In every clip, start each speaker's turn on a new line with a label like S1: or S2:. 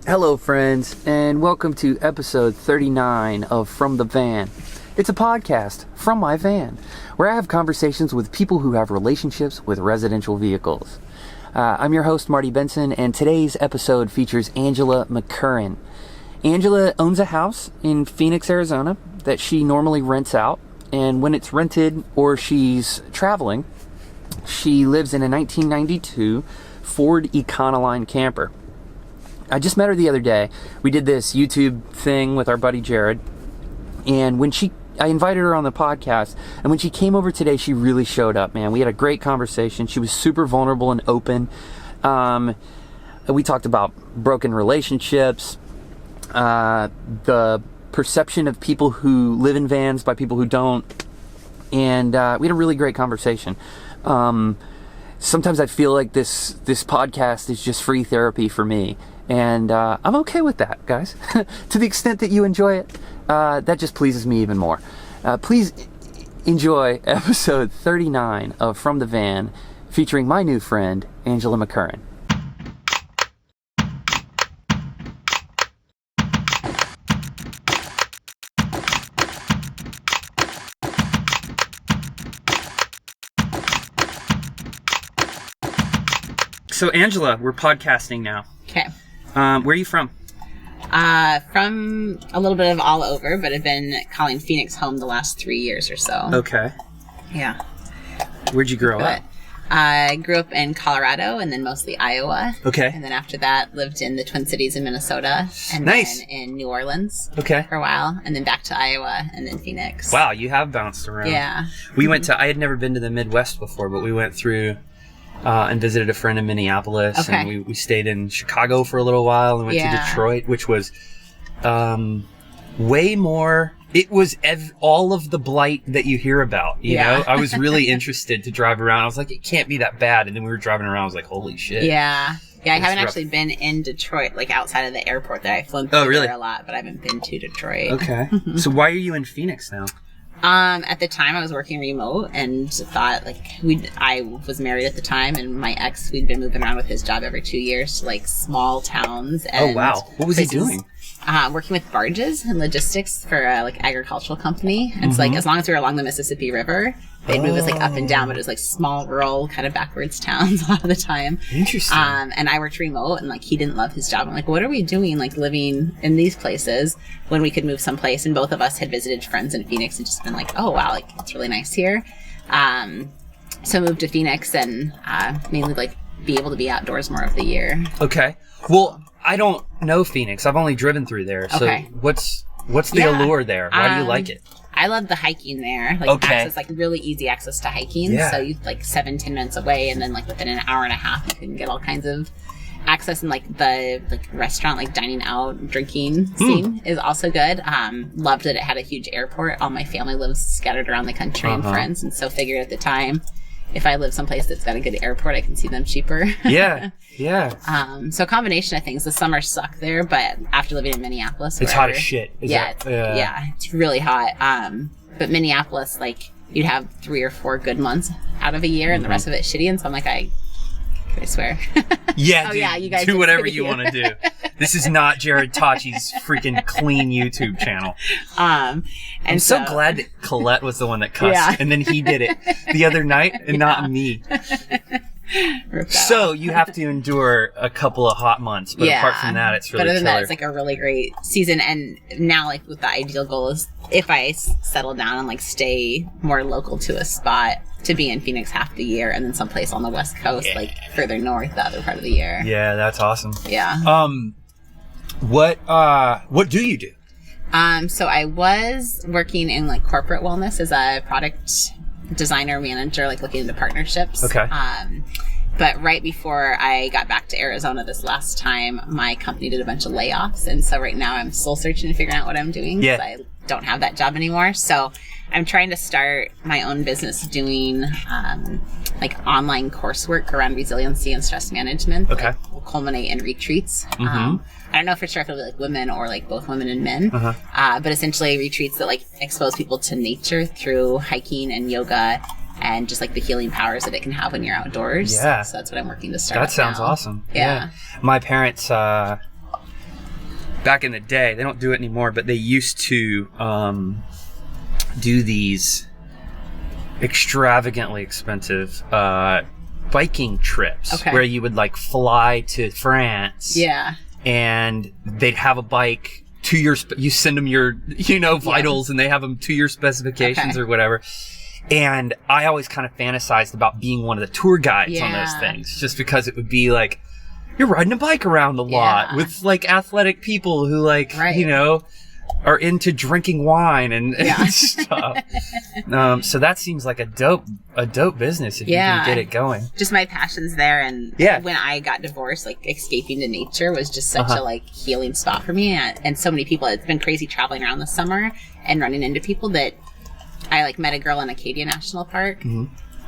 S1: Hello friends, and welcome to episode 39 of From the Van. It's a podcast from my van, where I have conversations with people who have relationships with residential vehicles. I'm your host, Marty Benson, and today's episode features Angela McCurren. Angela owns a house in Phoenix, Arizona that she normally rents out, and when it's rented or she's traveling, she lives in a 1992 Ford Econoline camper. I just met her the other day. We did this YouTube thing with our buddy Jared, and I invited her on the podcast, and when she came over today, she really showed up, man. We had a great conversation. She was super vulnerable and open. We talked about broken relationships, the perception of people who live in vans by people who don't, and we had a really great conversation. Sometimes I feel like this podcast is just free therapy for me. And I'm okay with that, guys. To the extent that you enjoy it, that just pleases me even more. Please enjoy episode 39 of From the Van, featuring my new friend, Angela McCurren. So, Angela, we're podcasting now.
S2: Okay.
S1: Where are you from?
S2: From a little bit of all over, but I've been calling Phoenix home the last 3 years or so.
S1: Okay.
S2: Yeah.
S1: Where'd you grow up?
S2: I grew up in Colorado and then mostly Iowa.
S1: Okay.
S2: And then after that, lived in the Twin Cities in Minnesota. And
S1: Nice.
S2: then in New Orleans.
S1: Okay.
S2: For a while. And then back to Iowa and then Phoenix.
S1: Wow, you have bounced around.
S2: Yeah.
S1: I had never been to the Midwest before, but we went through and visited a friend in Minneapolis.
S2: Okay.
S1: And we stayed in Chicago for a little while and went to Detroit, which was way more. It was all of the blight that you hear about, you know? I was really interested to drive around. I was like, it can't be that bad. And then we were driving around. I was like, holy shit.
S2: Yeah. Yeah, I haven't
S1: rough.
S2: actually been in Detroit, like outside of the airport there. I've flown through there a lot, but I haven't been to Detroit.
S1: Okay. So why are you in Phoenix now?
S2: At the time I was working remote and thought I was married at the time, and my ex, we'd been moving around with his job every 2 years to like small towns. And
S1: oh wow. What was he doing?
S2: Working with barges and logistics for a agricultural company. And so as long as we were along the Mississippi River, they'd move us up and down, but it was like small rural kind of backwards towns a lot of the time.
S1: Interesting.
S2: And I worked remote, and he didn't love his job. I'm like, what are we doing living in these places when we could move someplace? And both of us had visited friends in Phoenix and just been like, oh wow, it's really nice here. So I moved to Phoenix and mainly be able to be outdoors more of the year.
S1: Okay. Well, I don't know Phoenix. I've only driven through there. So what's the allure there? Why do you like it?
S2: I love the hiking there. Access, really easy access to hiking.
S1: Yeah.
S2: So you 7-10 minutes away, and then within an hour and a half you can get all kinds of access, and the restaurant, dining out, drinking scene is also good. Loved that it had a huge airport. All my family lives scattered around the country and friends, and so figured at the time, if I live someplace that's got a good airport, I can see them cheaper.
S1: Yeah.
S2: So a combination of things. The summers suck there, but after living in Minneapolis,
S1: it's hot as shit.
S2: Yeah, it's really hot. But Minneapolis, you'd have 3 or 4 good months out of a year, and the rest of it shitty. And so I'm like, I swear.
S1: Yeah,
S2: oh,
S1: dude,
S2: yeah, you guys
S1: do whatever you want to do. This is not Jared Tachi's freaking clean YouTube channel. I'm so glad that Colette was the one that cussed, and then he did it the other night, and not me. So you have to endure a couple of hot months, but apart from that, it's really
S2: But other than
S1: killer.
S2: that, it's a really great season. And now, with the ideal goal is if I settle down and stay more local to a spot, to be in Phoenix half the year, and then someplace on the West Coast, further north the other part of the year.
S1: Yeah, that's awesome.
S2: Yeah.
S1: What do you do?
S2: So I was working in corporate wellness as a product designer manager, looking into partnerships.
S1: Okay.
S2: But right before I got back to Arizona this last time, my company did a bunch of layoffs. And so right now I'm soul searching and figuring out what I'm doing.
S1: Yeah.
S2: I don't have that job anymore. So I'm trying to start my own business doing online coursework around resiliency and stress management.
S1: Okay.
S2: Will culminate in retreats. I don't know for sure if it'll be women or both women and men. But essentially retreats that expose people to nature through hiking and yoga and just the healing powers that it can have when you're outdoors.
S1: Yeah.
S2: So that's what I'm working to start.
S1: That sounds
S2: now.
S1: awesome.
S2: Yeah.
S1: My parents back in the day, they don't do it anymore, but they used to do these extravagantly expensive biking trips where you would like fly to France.
S2: Yeah.
S1: And they'd have a bike to your, you send them your, vitals, and they have them to your specifications or whatever. And I always kind of fantasized about being one of the tour guides on those things, just because it would be like, you're riding a bike around a lot with like athletic people who like, are into drinking wine and stuff. So that seems like a dope business if you can get it going.
S2: Just my passion's there, and when I got divorced, like escaping to nature was just such a like healing spot for me. And so many people, it's been crazy traveling around this summer and running into people that I like met a girl in Acadia National Park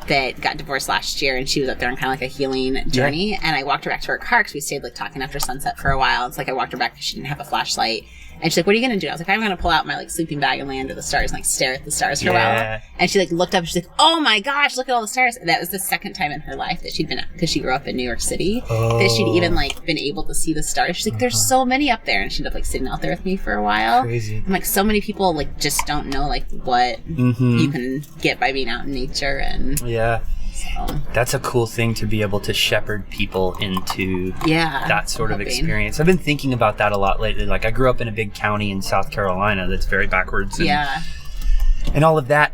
S2: that got divorced last year, and she was up there on kind of like a healing journey. And I walked her back to her car because we stayed like talking after sunset for a while. It's like I walked her back because she didn't have a flashlight. And she's like, what are you going to do? I was like, I'm going to pull out my like sleeping bag and lay under the stars and like stare at the stars for a while. And she like looked up and she's like, oh my gosh, look at all the stars. And that was the second time in her life that she'd been, because she grew up in New York City, that she'd even like been able to see the stars. She's like, there's so many up there. And she ended up like sitting out there with me for a while.
S1: Crazy.
S2: I'm like, so many people like just don't know like what you can get by being out in nature. And so
S1: that's a cool thing to be able to shepherd people into that sort of experience. I've been thinking about that a lot lately. Like I grew up in a big county in South Carolina that's very backwards and all of that.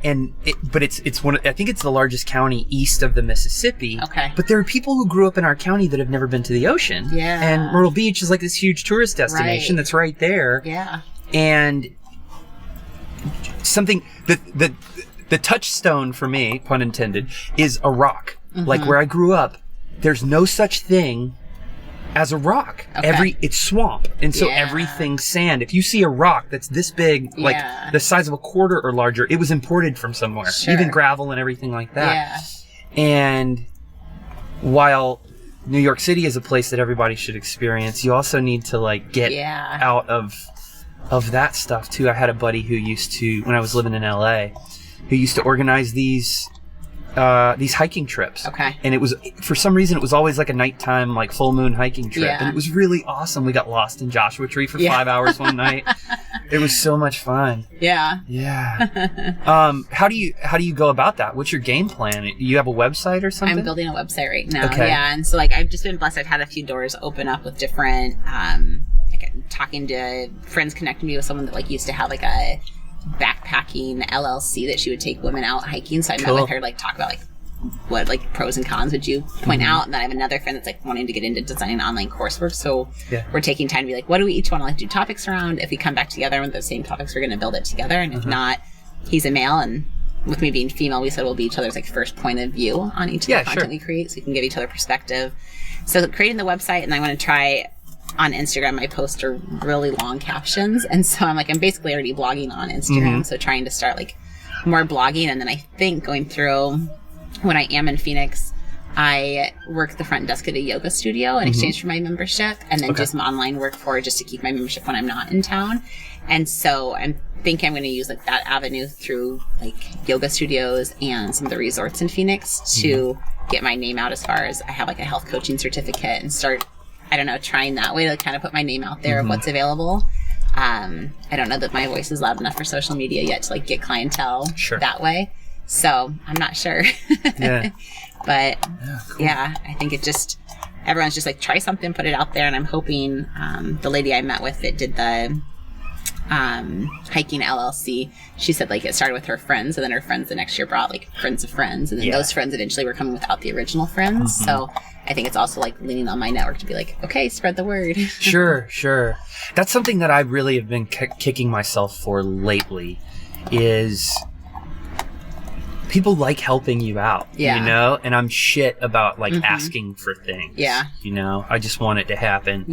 S1: But it's one. I think it's the largest county east of the Mississippi.
S2: Okay.
S1: But there are people who grew up in our county that have never been to the ocean.
S2: Yeah.
S1: And Myrtle Beach is like this huge tourist destination that's right there.
S2: Yeah.
S1: And something that the touchstone for me, pun intended, is a rock. Like where I grew up, there's no such thing as a rock. It's swamp. And so everything's sand. If you see a rock that's this big, like the size of a quarter or larger, it was imported from somewhere. Even gravel and everything like that. And while New York City is a place that everybody should experience, you also need to like get out of that stuff too. I had a buddy who used to, when I was living in LA, who used to organize these hiking trips. And it was, for some reason, it was always like a nighttime, like full moon hiking trip. And it was really awesome. We got lost in Joshua Tree for 5 hours one night. It was so much fun.
S2: Yeah.
S1: How do you go about that? What's your game plan? You have a website or something?
S2: I'm building a website right now. And so like I've just been blessed. I've had a few doors open up with different, like talking to friends, connecting me with someone that like used to have like a backpacking LLC that she would take women out hiking. So I met with her to like talk about like what like pros and cons would you point out. And then I have another friend that's like wanting to get into designing online coursework. So we're taking time to be like, what do we each want to like do topics around? If we come back together with the same topics, we're going to build it together. And if not, he's a male, and with me being female, we said we'll be each other's like first point of view on each of the content we create, so we can give each other perspective. So creating the website, and I want to try on Instagram, I post are really long captions. And so I'm basically already blogging on Instagram. So trying to start like more blogging. And then I think going through, when I am in Phoenix, I work the front desk at a yoga studio in exchange for my membership, and then do some online work for just to keep my membership when I'm not in town. And so I'm thinking I'm going to use like that avenue through like yoga studios and some of the resorts in Phoenix to get my name out, as far as I have like a health coaching certificate, and start, I don't know, trying that way to kind of put my name out there of what's available. I don't know that my voice is loud enough for social media yet to like get clientele that way. So I'm not sure. But I think it just, everyone's just like, try something, put it out there. And I'm hoping the lady I met with that did the hiking LLC, she said like it started with her friends, and then her friends the next year brought like friends of friends, and then those friends eventually were coming without the original friends. So I think it's also like leaning on my network to be like, okay, spread the word.
S1: Sure. That's something that I really have been kicking myself for lately, is people like helping you out, you know? And I'm shit about like asking for things. You know, I just want it to happen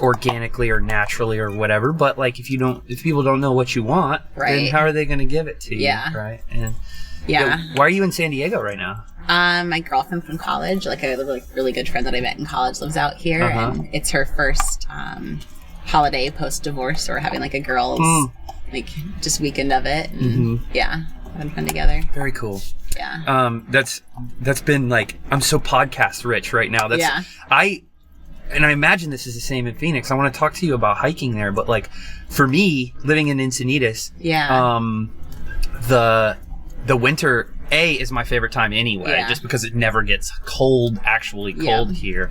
S1: organically or naturally or whatever. But like if people don't know what you want, then how are they going to give it to you? Right. And why are you in San Diego right now?
S2: My girlfriend from college, like a really good friend that I met in college, lives out here, and it's her first holiday post divorce. So we're having like a girls like just weekend of it, and having fun together.
S1: Very cool. That's been like, I'm so podcast rich right now. and I imagine this is the same in Phoenix. I want to talk to you about hiking there, but like for me, living in Encinitas, the winter is my favorite time anyway, just because it never gets actually cold here.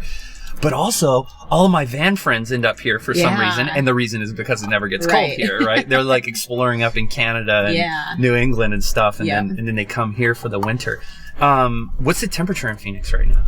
S1: But also, all of my van friends end up here for some reason, and the reason is because it never gets cold here, right? They're like exploring up in Canada and New England and stuff, and then they come here for the winter. What's the temperature in Phoenix right now?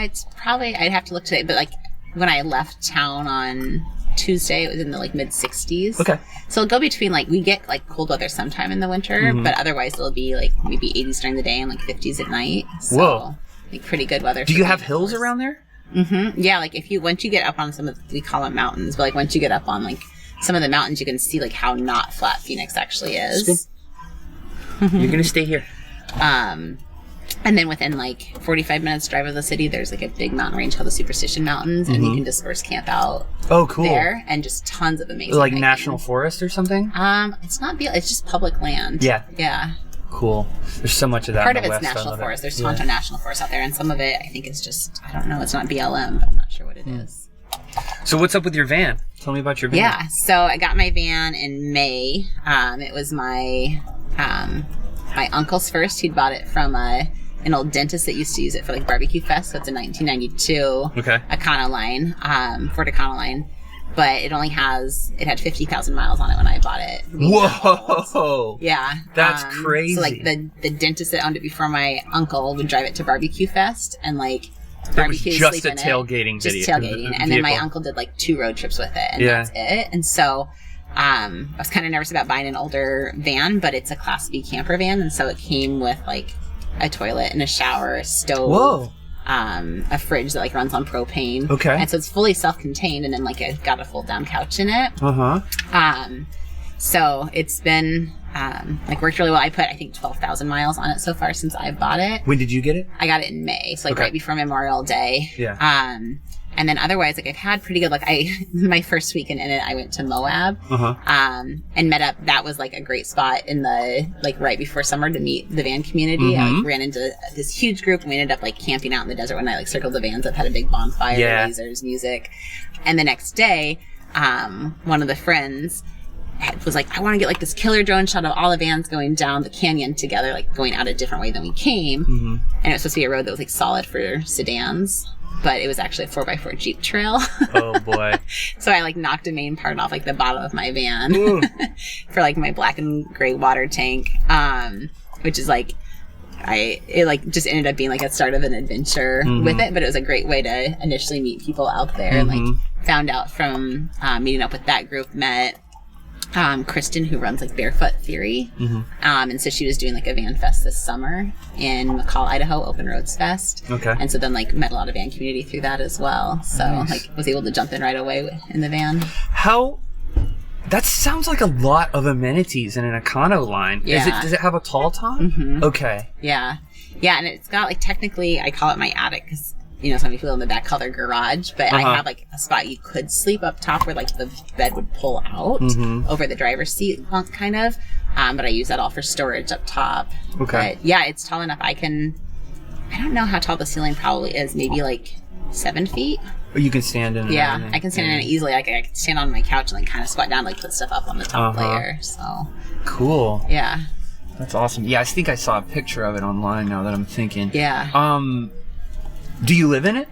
S2: It's probably, I'd have to look today, but like when I left town on Tuesday, it was in the like mid 60s.
S1: Okay.
S2: So it'll go between like, we get like cold weather sometime in the winter, but otherwise it'll be like maybe 80s during the day and like 50s at night. So like pretty good weather.
S1: Do you have hills around there?
S2: Mm-hmm. Yeah, like once you get up on some of, we call them mountains, but like once you get up on like some of the mountains, you can see like how not flat Phoenix actually is.
S1: You're gonna stay here.
S2: And then within like 45 minutes drive of the city, there's like a big mountain range called the Superstition Mountains, and you can disperse camp out.
S1: Oh, cool!
S2: There, and just tons of amazing.
S1: Like
S2: hiking.
S1: national forest or something?
S2: It's not. It's just public land. Yeah.
S1: Cool. There's so much of that.
S2: Part
S1: in
S2: of
S1: the
S2: it's
S1: West.
S2: national forest. There's Tonto National Forest out there, and some of it, I think, it's just, I don't know. It's not BLM, but I'm not sure what it is.
S1: So what's up with your van? Tell me about your van.
S2: Yeah. So I got my van in May. It was my uncle's first. He'd bought it from an old dentist that used to use it for like barbecue fest. So it's a 1992 Econoline, Ford Econoline. But it had 50,000 miles on it when I bought it.
S1: Whoa!
S2: Yeah.
S1: That's crazy.
S2: So like the dentist that owned it before my uncle would drive it to barbecue fest and like barbecue,
S1: just
S2: sleep
S1: a
S2: in
S1: tailgating
S2: it.
S1: video.
S2: Just tailgating. And then my uncle did like 2 road trips with it, and that's it. And so I was kind of nervous about buying an older van, but it's a Class B camper van, and so it came with like a toilet and a shower, a stove. A fridge that like runs on propane.
S1: Okay.
S2: And so it's fully self-contained, and then like it's got a fold-down couch in it. So it's been like worked really well. I put I think 12,000 miles on it so far since I bought it.
S1: When did you get it?
S2: I got it in May, so like right before Memorial Day.
S1: Yeah.
S2: And then otherwise, like I've had pretty good, like my first weekend in it, I went to Moab, and met up. That was like a great spot in the, like right before summer to meet the van community. I like ran into this huge group, and we ended up like camping out in the desert one night, like circled the vans up, had a big bonfire, lasers, music. And the next day, one of the friends was like, I want to get like this killer drone shot of all the vans going down the canyon together, like going out a different way than we came. And it was supposed to be a road that was like solid for sedans, but it was actually a 4x4 Jeep trail.
S1: Oh boy.
S2: So I like knocked a main part off like the bottom of my van for like my black and gray water tank, which is like, it like just ended up being like a start of an adventure with it, but it was a great way to initially meet people out there, and like found out from meeting up with that group, met Kristen, who runs like Barefoot Theory, and so she was doing like a van fest this summer in McCall, Idaho, Open Roads Fest. And so then like met a lot of van community through that as well. So like was able to jump in right away in the van.
S1: That sounds like a lot of amenities in an Econoline.
S2: Yeah.
S1: Does it have a tall top? Okay.
S2: Yeah, and it's got like, technically I call it my attic because, you know, so many people in the back call their garage, but I have like a spot you could sleep up top where like the bed would pull out over the driver's seat bunk kind of. But I use that all for storage up top.
S1: Okay.
S2: But yeah, it's tall enough. I don't know how tall the ceiling probably is, maybe like 7 feet.
S1: You can stand in it.
S2: Yeah, I can stand in it easily. Like I can stand on my couch and like kind of squat down, like put stuff up on the top layer. So
S1: cool.
S2: Yeah.
S1: That's awesome. Yeah, I think I saw a picture of it online now that I'm thinking.
S2: Yeah.
S1: Do you live in it?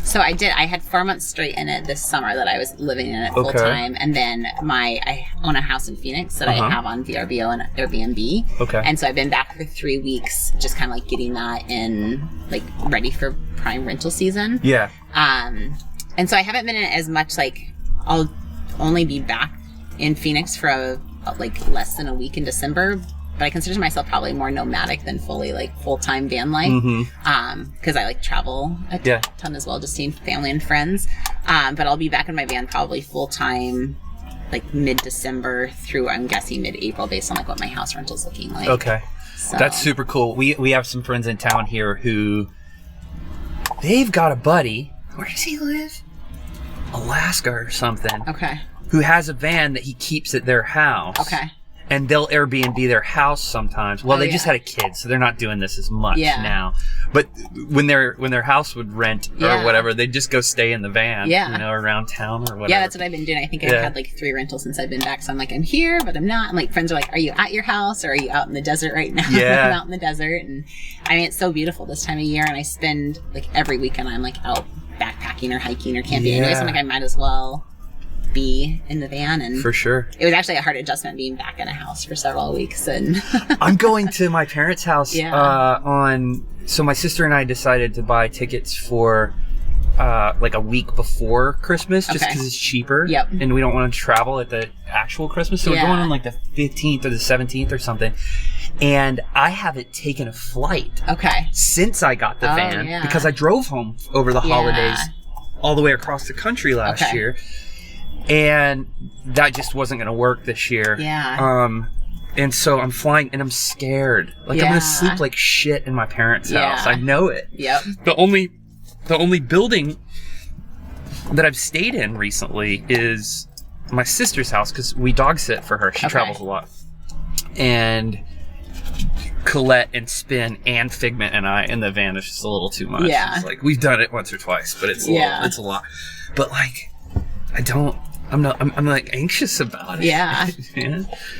S2: So I did. I had 4 months straight in it this summer that I was living in it full time, and then I own a house in Phoenix that I have on VRBO and Airbnb.
S1: Okay.
S2: And so I've been back for 3 weeks, just kind of like getting that in, like ready for prime rental season.
S1: Yeah.
S2: And so I haven't been in it as much. Like I'll only be back in Phoenix for like less than a week in December. But I consider myself probably more nomadic than fully like full-time van life. Because I like travel a ton as well, just seeing family and friends. But I'll be back in my van probably full-time like mid-December through, I'm guessing, mid-April based on like what my house rental's looking like.
S1: Okay.
S2: So.
S1: That's super cool. We have some friends in town here who, they've got a buddy. Where does he live? Alaska or something.
S2: Okay.
S1: Who has a van that he keeps at their house.
S2: Okay.
S1: and they'll Airbnb their house sometimes. Well, they just had a kid, so they're not doing this as much now. But when their house would rent or whatever, they'd just go stay in the van, around town or whatever.
S2: Yeah, that's what I've been doing. I think I've had like 3 rentals since I've been back. So I'm like, I'm here, but I'm not. And like friends are like, are you at your house or are you out in the desert right now?
S1: Yeah.
S2: I'm out in the desert. And I mean, it's so beautiful this time of year. And I spend like every weekend I'm like out backpacking or hiking or camping anyway. So I'm like, I might as well be in the van. And
S1: for sure,
S2: it was actually a hard adjustment being back in a house for several weeks. And
S1: I'm going to my parents' house so my sister and I decided to buy tickets for like a week before Christmas just because it's cheaper.
S2: Yep.
S1: And we don't want to travel at the actual Christmas, so we're going on like the 15th or the 17th or something. And I haven't taken a flight since I got the van because I drove home over the holidays all the way across the country last year. And that just wasn't going to work this year.
S2: Yeah.
S1: And so I'm flying and I'm scared. Like I'm going to sleep like shit in my parents' house. I know it.
S2: Yep.
S1: The only building that I've stayed in recently is my sister's house because we dog sit for her. She travels a lot. And Colette and Spin and Figment and I in the van is just a little too much.
S2: Yeah.
S1: It's like we've done it once or twice, but it's a lot. But like I'm like anxious about it.
S2: Yeah.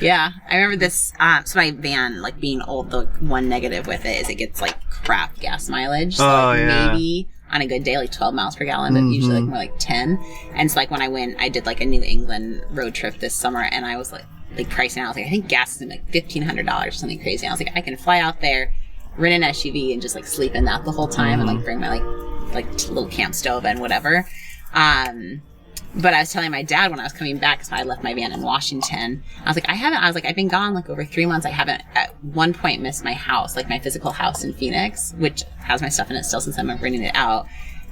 S2: Yeah. I remember this, so my van, like being old, the one negative with it is it gets like crap gas mileage. So maybe on a good day, like 12 miles per gallon, but usually like more like 10. And so like when I did like a New England road trip this summer and I was like pricing out, I was like, I think gas is in like $1,500 or something crazy. And I was like, I can fly out there, rent an SUV and just like sleep in that the whole time and like bring my like little camp stove and whatever. But I was telling my dad when I was coming back, because I left my van in Washington, I was like, I've been gone like over 3 months. I haven't at one point missed my house, like my physical house in Phoenix, which has my stuff in it still since I'm renting it out.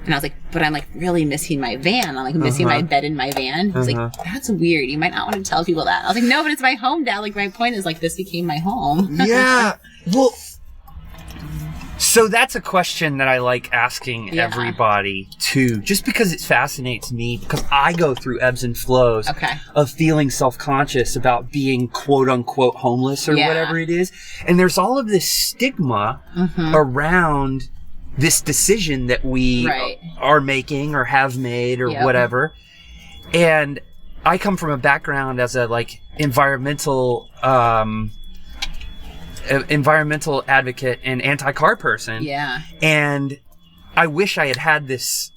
S2: And I was like, but I'm like really missing my van. I'm like missing my bed in my van. He was like, that's weird. You might not want to tell people that. I was like, no, but it's my home, Dad. Like my point is like this became my home.
S1: Yeah. Well, so that's a question that I like asking everybody too, just because it fascinates me, because I go through ebbs and flows of feeling self-conscious about being quote unquote homeless or whatever it is. And there's all of this stigma around this decision that we are making or have made or whatever. And I come from a background as a like environmental advocate and anti-car person. Yeah. And I wish I had this.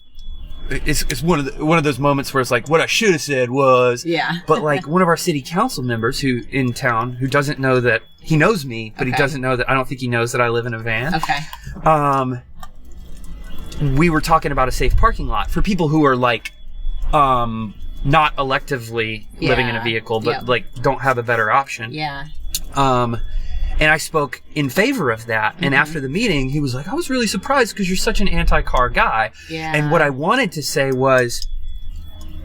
S1: It's one of those moments where it's like what I should have said was. Yeah. But like one of our city council members who in town who doesn't know that he knows me, but he doesn't know that I don't think he knows that I live in a van. Okay. We were talking about a safe parking lot for people who are like not electively living in a vehicle, but like don't have a better option. Yeah. And I spoke in favor of that. And after the meeting, he was like, I was really surprised because you're such an anti-car guy. Yeah. And what I wanted to say was,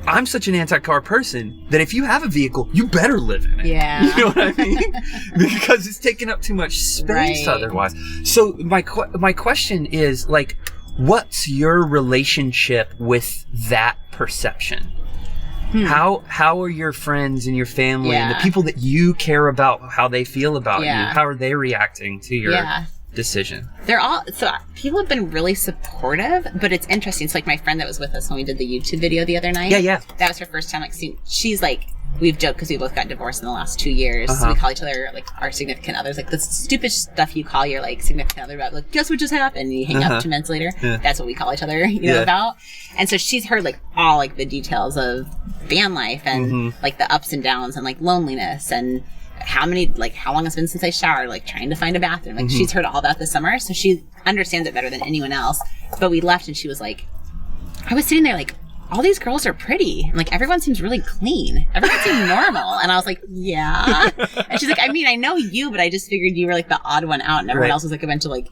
S1: I'm such an anti-car person that if you have a vehicle, you better live in it. Yeah. You know what I mean? Because it's taking up too much space otherwise. So my question is, like, what's your relationship with that perception? How are your friends and your family and the people that you care about, how they feel about you, how are they reacting to your decision? People have been really supportive, but it's interesting. It's like my friend that was with us when we did the YouTube video the other night. Yeah. That was her first time she's like, we've joked because we both got divorced in the last 2 years. So we call each other like our significant others, like the stupid stuff you call your like significant other about, like, guess what just happened? And you hang up 2 minutes later. Yeah. That's what we call each other, you know, about. And so she's heard like all like the details of van life and like the ups and downs and like loneliness and how long it's been since I showered, like trying to find a bathroom. Like she's heard all that this summer, so she understands it better than anyone else. But we left and she was like, I was sitting there like, all these girls are pretty. And like, everyone seems really clean. Everyone seems normal. And I was like, yeah. And she's like, I mean, I know you, but I just figured you were like the odd one out. And everyone else was like a bunch of like,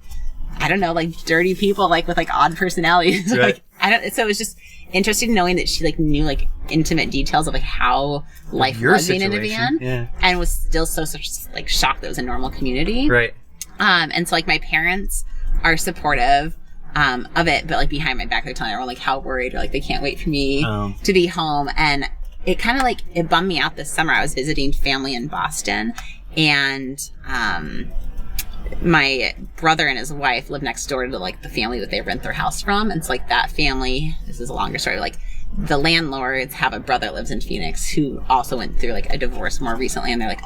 S1: I don't know, like dirty people, like with like odd personalities. Like, so it was just interesting knowing that she like knew like intimate details of like how life was being in a van. And was still so like shocked that it was a normal community. Right. And so like my parents are supportive of it, but like behind my back they're telling everyone like how worried or like they can't wait for me to be home. And
S2: it kind of like, it bummed me out this summer. I was visiting family in Boston, and my brother and his wife live next door to like the family that they rent their house from. And it's like that family, this is a longer story, like the landlords have a brother that lives in Phoenix who also went through like a divorce more recently, and they're like,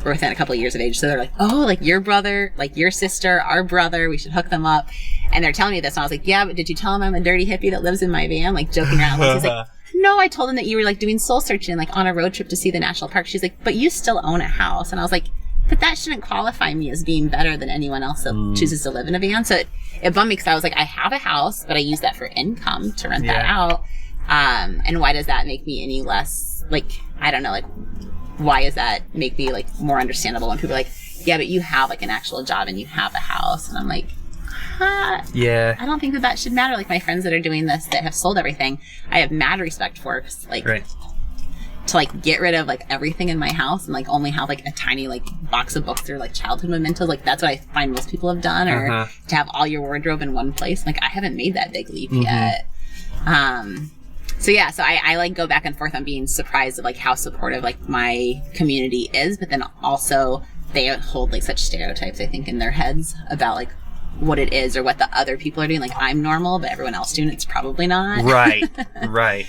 S2: we're within a couple of years of age, so they're like, oh, like your brother, like your sister, our brother, we should hook them up. And they're telling me this, and I was like, yeah, but did you tell him I'm a dirty hippie that lives in my van, like joking around? He's like, no, I told him that you were like doing soul searching, like on a road trip to see the national park. She's like, but you still own a house. And I was like, but that shouldn't qualify me as being better than anyone else that chooses to live in a van. So it bummed me, because I was like, I have a house, but I use that for income to rent that out. And why does that make me any less, like, I don't know, like, why does that make me like more understandable when people are like, yeah, but you have like an actual job and you have a house? And I'm like,
S1: yeah,
S2: I don't think that should matter. Like my friends that are doing this, that have sold everything, I have mad respect for, 'cause, like, to like get rid of like everything in my house and like only have like a tiny like box of books or like childhood mementos. Like that's what I find most people have done, or to have all your wardrobe in one place. Like I haven't made that big leap yet. So yeah, so I like go back and forth on being surprised of like how supportive like my community is, but then also they hold like such stereotypes, I think, in their heads about like what it is or what the other people are doing. Like I'm normal, but everyone else doing it's probably not.
S1: Right.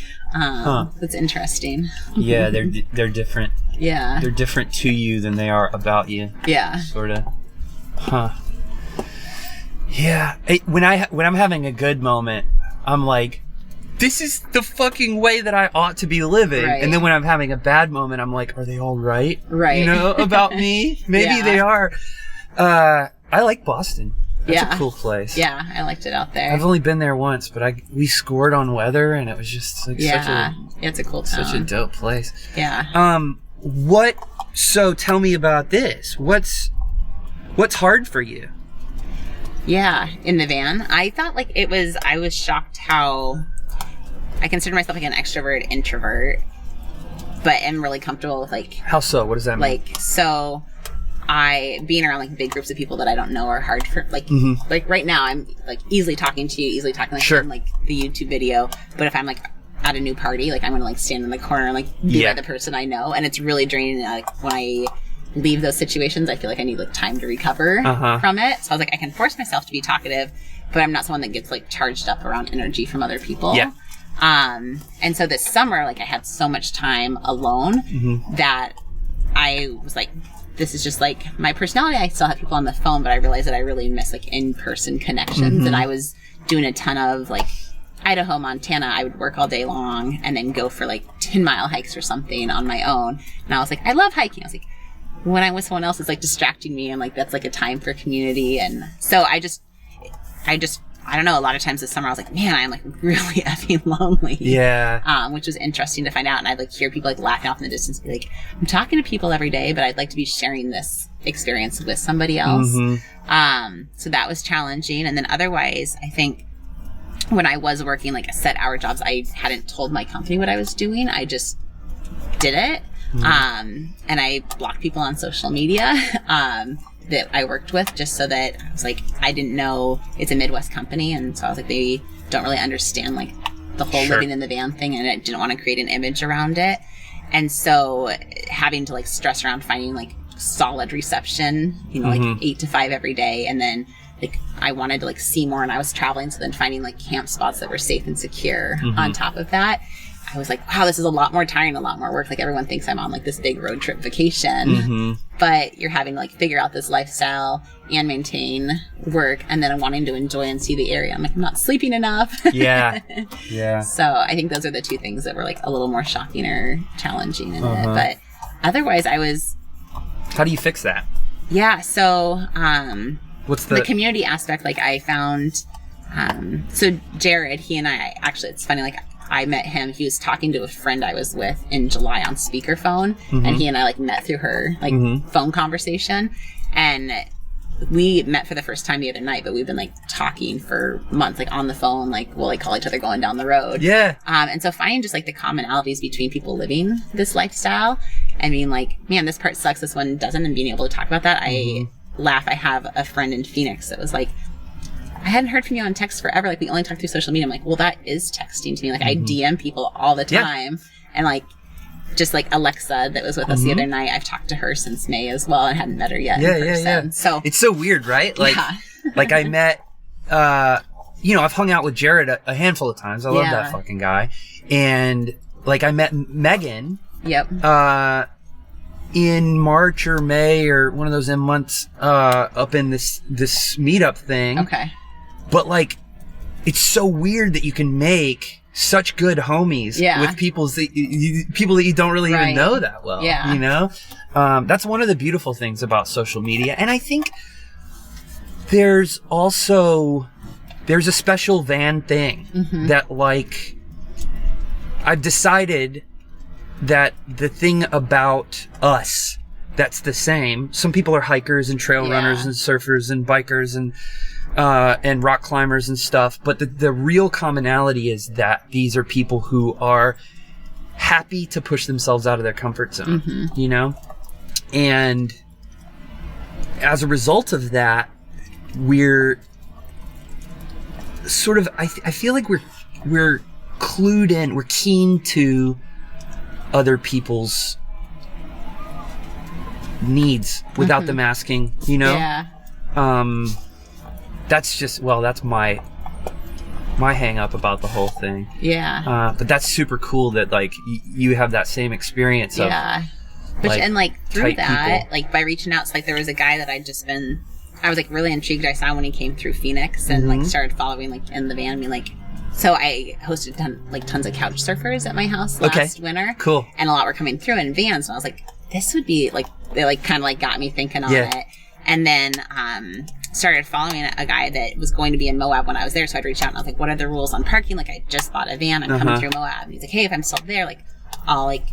S2: That's interesting.
S1: Yeah, they're different.
S2: Yeah,
S1: they're different to you than they are about you.
S2: Yeah,
S1: sort of. Yeah, when I'm having a good moment, I'm like, this is the fucking way that I ought to be living. Right. And then when I'm having a bad moment, I'm like, are they all right?
S2: Right.
S1: You know, about me? Maybe they are. I like Boston. That's a cool place.
S2: Yeah, I liked it out there.
S1: I've only been there once, but we scored on weather, and it was just like
S2: it's a cool town.
S1: Such a dope place.
S2: Yeah.
S1: So tell me about this. What's hard for you?
S2: Yeah, in the van. I thought like I was shocked how I consider myself like an extrovert introvert, but am really comfortable with like...
S1: How so? What does that mean?
S2: Like, so being around like big groups of people that I don't know are hard for, like, like right now I'm like easily talking to you, easily talking like in like the YouTube video, but if I'm like at a new party, like I'm gonna like stand in the corner and like be by the person I know, and it's really draining. Like when I leave those situations, I feel like I need like time to recover from it. So I was like, I can force myself to be talkative, but I'm not someone that gets like charged up around energy from other people.
S1: Yeah.
S2: And so this summer, like I had so much time alone that I was like, this is just like my personality. I still have people on the phone, but I realized that I really miss like in-person connections. And I was doing a ton of like Idaho, Montana. I would work all day long and then go for like 10-mile hikes or something on my own. And I was like, I love hiking. I was like, when I'm with someone else, it's like distracting me, and like that's like a time for community. And so I don't know, a lot of times this summer I was like, man, I'm like really effing lonely.
S1: Yeah.
S2: Which was interesting to find out. And I'd like hear people like laughing off in the distance, be like, I'm talking to people every day, but I'd like to be sharing this experience with somebody else. So that was challenging. And then otherwise, I think when I was working like a set hour jobs, I hadn't told my company what I was doing. I just did it. And I blocked people on social media. That I worked with, just so that I was like, I didn't know it's a Midwest company, and so I was like, they don't really understand like the whole living in the van thing, and I didn't want to create an image around it. And so having to like stress around finding like solid reception, you know, like 8 to 5 every day, and then like I wanted to like see more, and I was traveling, so then finding like camp spots that were safe and secure on top of that. I was like, wow, this is a lot more tiring, a lot more work. Like everyone thinks I'm on like this big road trip vacation, but you're having to like figure out this lifestyle and maintain work, and then wanting to enjoy and see the area. I'm like, I'm not sleeping enough. Yeah. So I think those are the two things that were like a little more shocking or challenging in it. But otherwise
S1: How do you fix that?
S2: Yeah. So,
S1: what's
S2: the community aspect? Like I found, so Jared, he and I actually, it's funny, like I met him. He was talking to a friend I was with in July on speakerphone, and he and I like met through her like phone conversation, and we met for the first time the other night. But we've been like talking for months, like on the phone. Like we'll like call each other going down the road. Yeah. And so finding just like the commonalities between people living this lifestyle, and being like, man, this part sucks, this one doesn't, and being able to talk about that. I laugh. I have a friend in Phoenix that was like, I hadn't heard from you on text forever. Like, we only talk through social media. I'm like, well, that is texting to me. Like, I DM people all the time. And, like, just like Alexa that was with us the other night. I've talked to her since May as well and hadn't met her yet in person. Yeah. So
S1: it's so weird, right? Like, like I met, I've hung out with Jared a handful of times. I love that fucking guy. And like I met Megan.
S2: Yep.
S1: In March or May or one of those months, up in this meetup thing.
S2: Okay.
S1: But like, it's so weird that you can make such good homies with people that you don't really even know that well. Yeah. You know? That's one of the beautiful things about social media. And I think there's a special van thing that like, I've decided that the thing about us that's the same. Some people are hikers and trail runners and surfers and bikers and rock climbers and stuff. But the real commonality is that these are people who are happy to push themselves out of their comfort zone, you know? And as a result of that, we're sort of, I feel like we're clued in, we're keen to other people's needs without them asking, you know?
S2: Yeah.
S1: That's just, that's my hang up about the whole thing.
S2: Yeah.
S1: But that's super cool that like you have that same experience of
S2: Which, and like through that,
S1: people.
S2: like by reaching out, so like there was a guy that I was like really intrigued. I saw when he came through Phoenix and like started following like in the van. I mean, like, so I hosted tons of Couchsurfers at my house last winter.
S1: Cool.
S2: And a lot were coming through in vans. And I was like, this would be like, they like kind of like got me thinking on it. And then started following a guy that was going to be in Moab when I was there. So I'd reach out and I was like, what are the rules on parking? Like I just bought a van. I'm coming through Moab. And he's like, hey, if I'm still there, like I'll like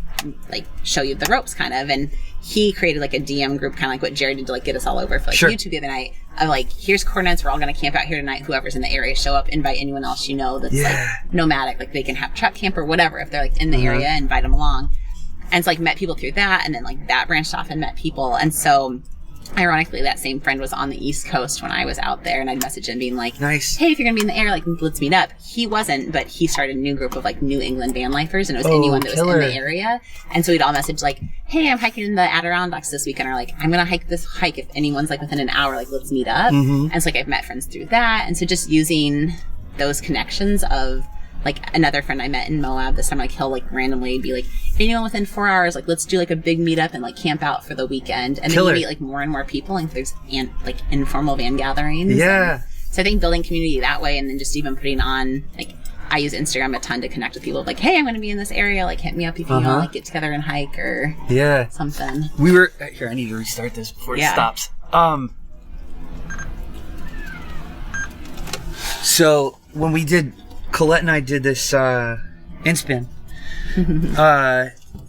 S2: show you the ropes kind of. And he created like a DM group, kind of like what Jared did to like get us all over for like YouTube the other night. Of like, here's coordinates. We're all going to camp out here tonight. Whoever's in the area, show up. Invite anyone else you know that's like nomadic. Like they can have truck camp or whatever. If they're like in the area, invite them along. And it's like met people through that. And then like that branched off and met people. And so ironically, that same friend was on the East Coast when I was out there, and I'd message him being like, nice. Hey, if you're going to be in the air, like, let's meet up. He wasn't, but he started a new group of like New England van lifers, and it was anyone that was in the area. And so we'd all message like, hey, I'm hiking in the Adirondacks this weekend, or like, I'm going to hike this hike. If anyone's like within an hour, like, let's meet up. And so like I've met friends through that. And so just using those connections of like another friend I met in Moab this summer, like he'll like randomly be like, anyone within 4 hours, like let's do like a big meetup and like camp out for the weekend. And then you meet like more and more people, and there's like informal van gatherings.
S1: Yeah.
S2: So I think building community that way, and then just even putting on like, I use Instagram a ton to connect with people. Like, hey, I'm going to be in this area. Like, hit me up if you want to like get together and hike or something.
S1: We were here. I need to restart this before it stops. So when we did. Colette and I did this Inspin,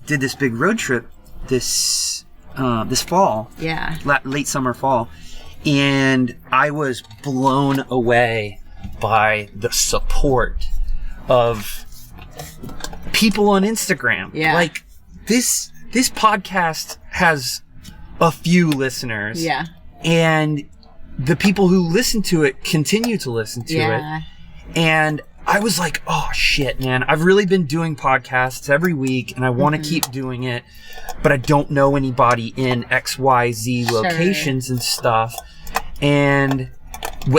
S1: did this big road trip this fall, late summer fall, and I was blown away by the support of people on Instagram. Like this podcast has a few listeners, and the people who listen to it continue to listen to it, and I was like, oh shit, man. I've really been doing podcasts every week and I want to keep doing it, but I don't know anybody in XYZ locations and stuff. And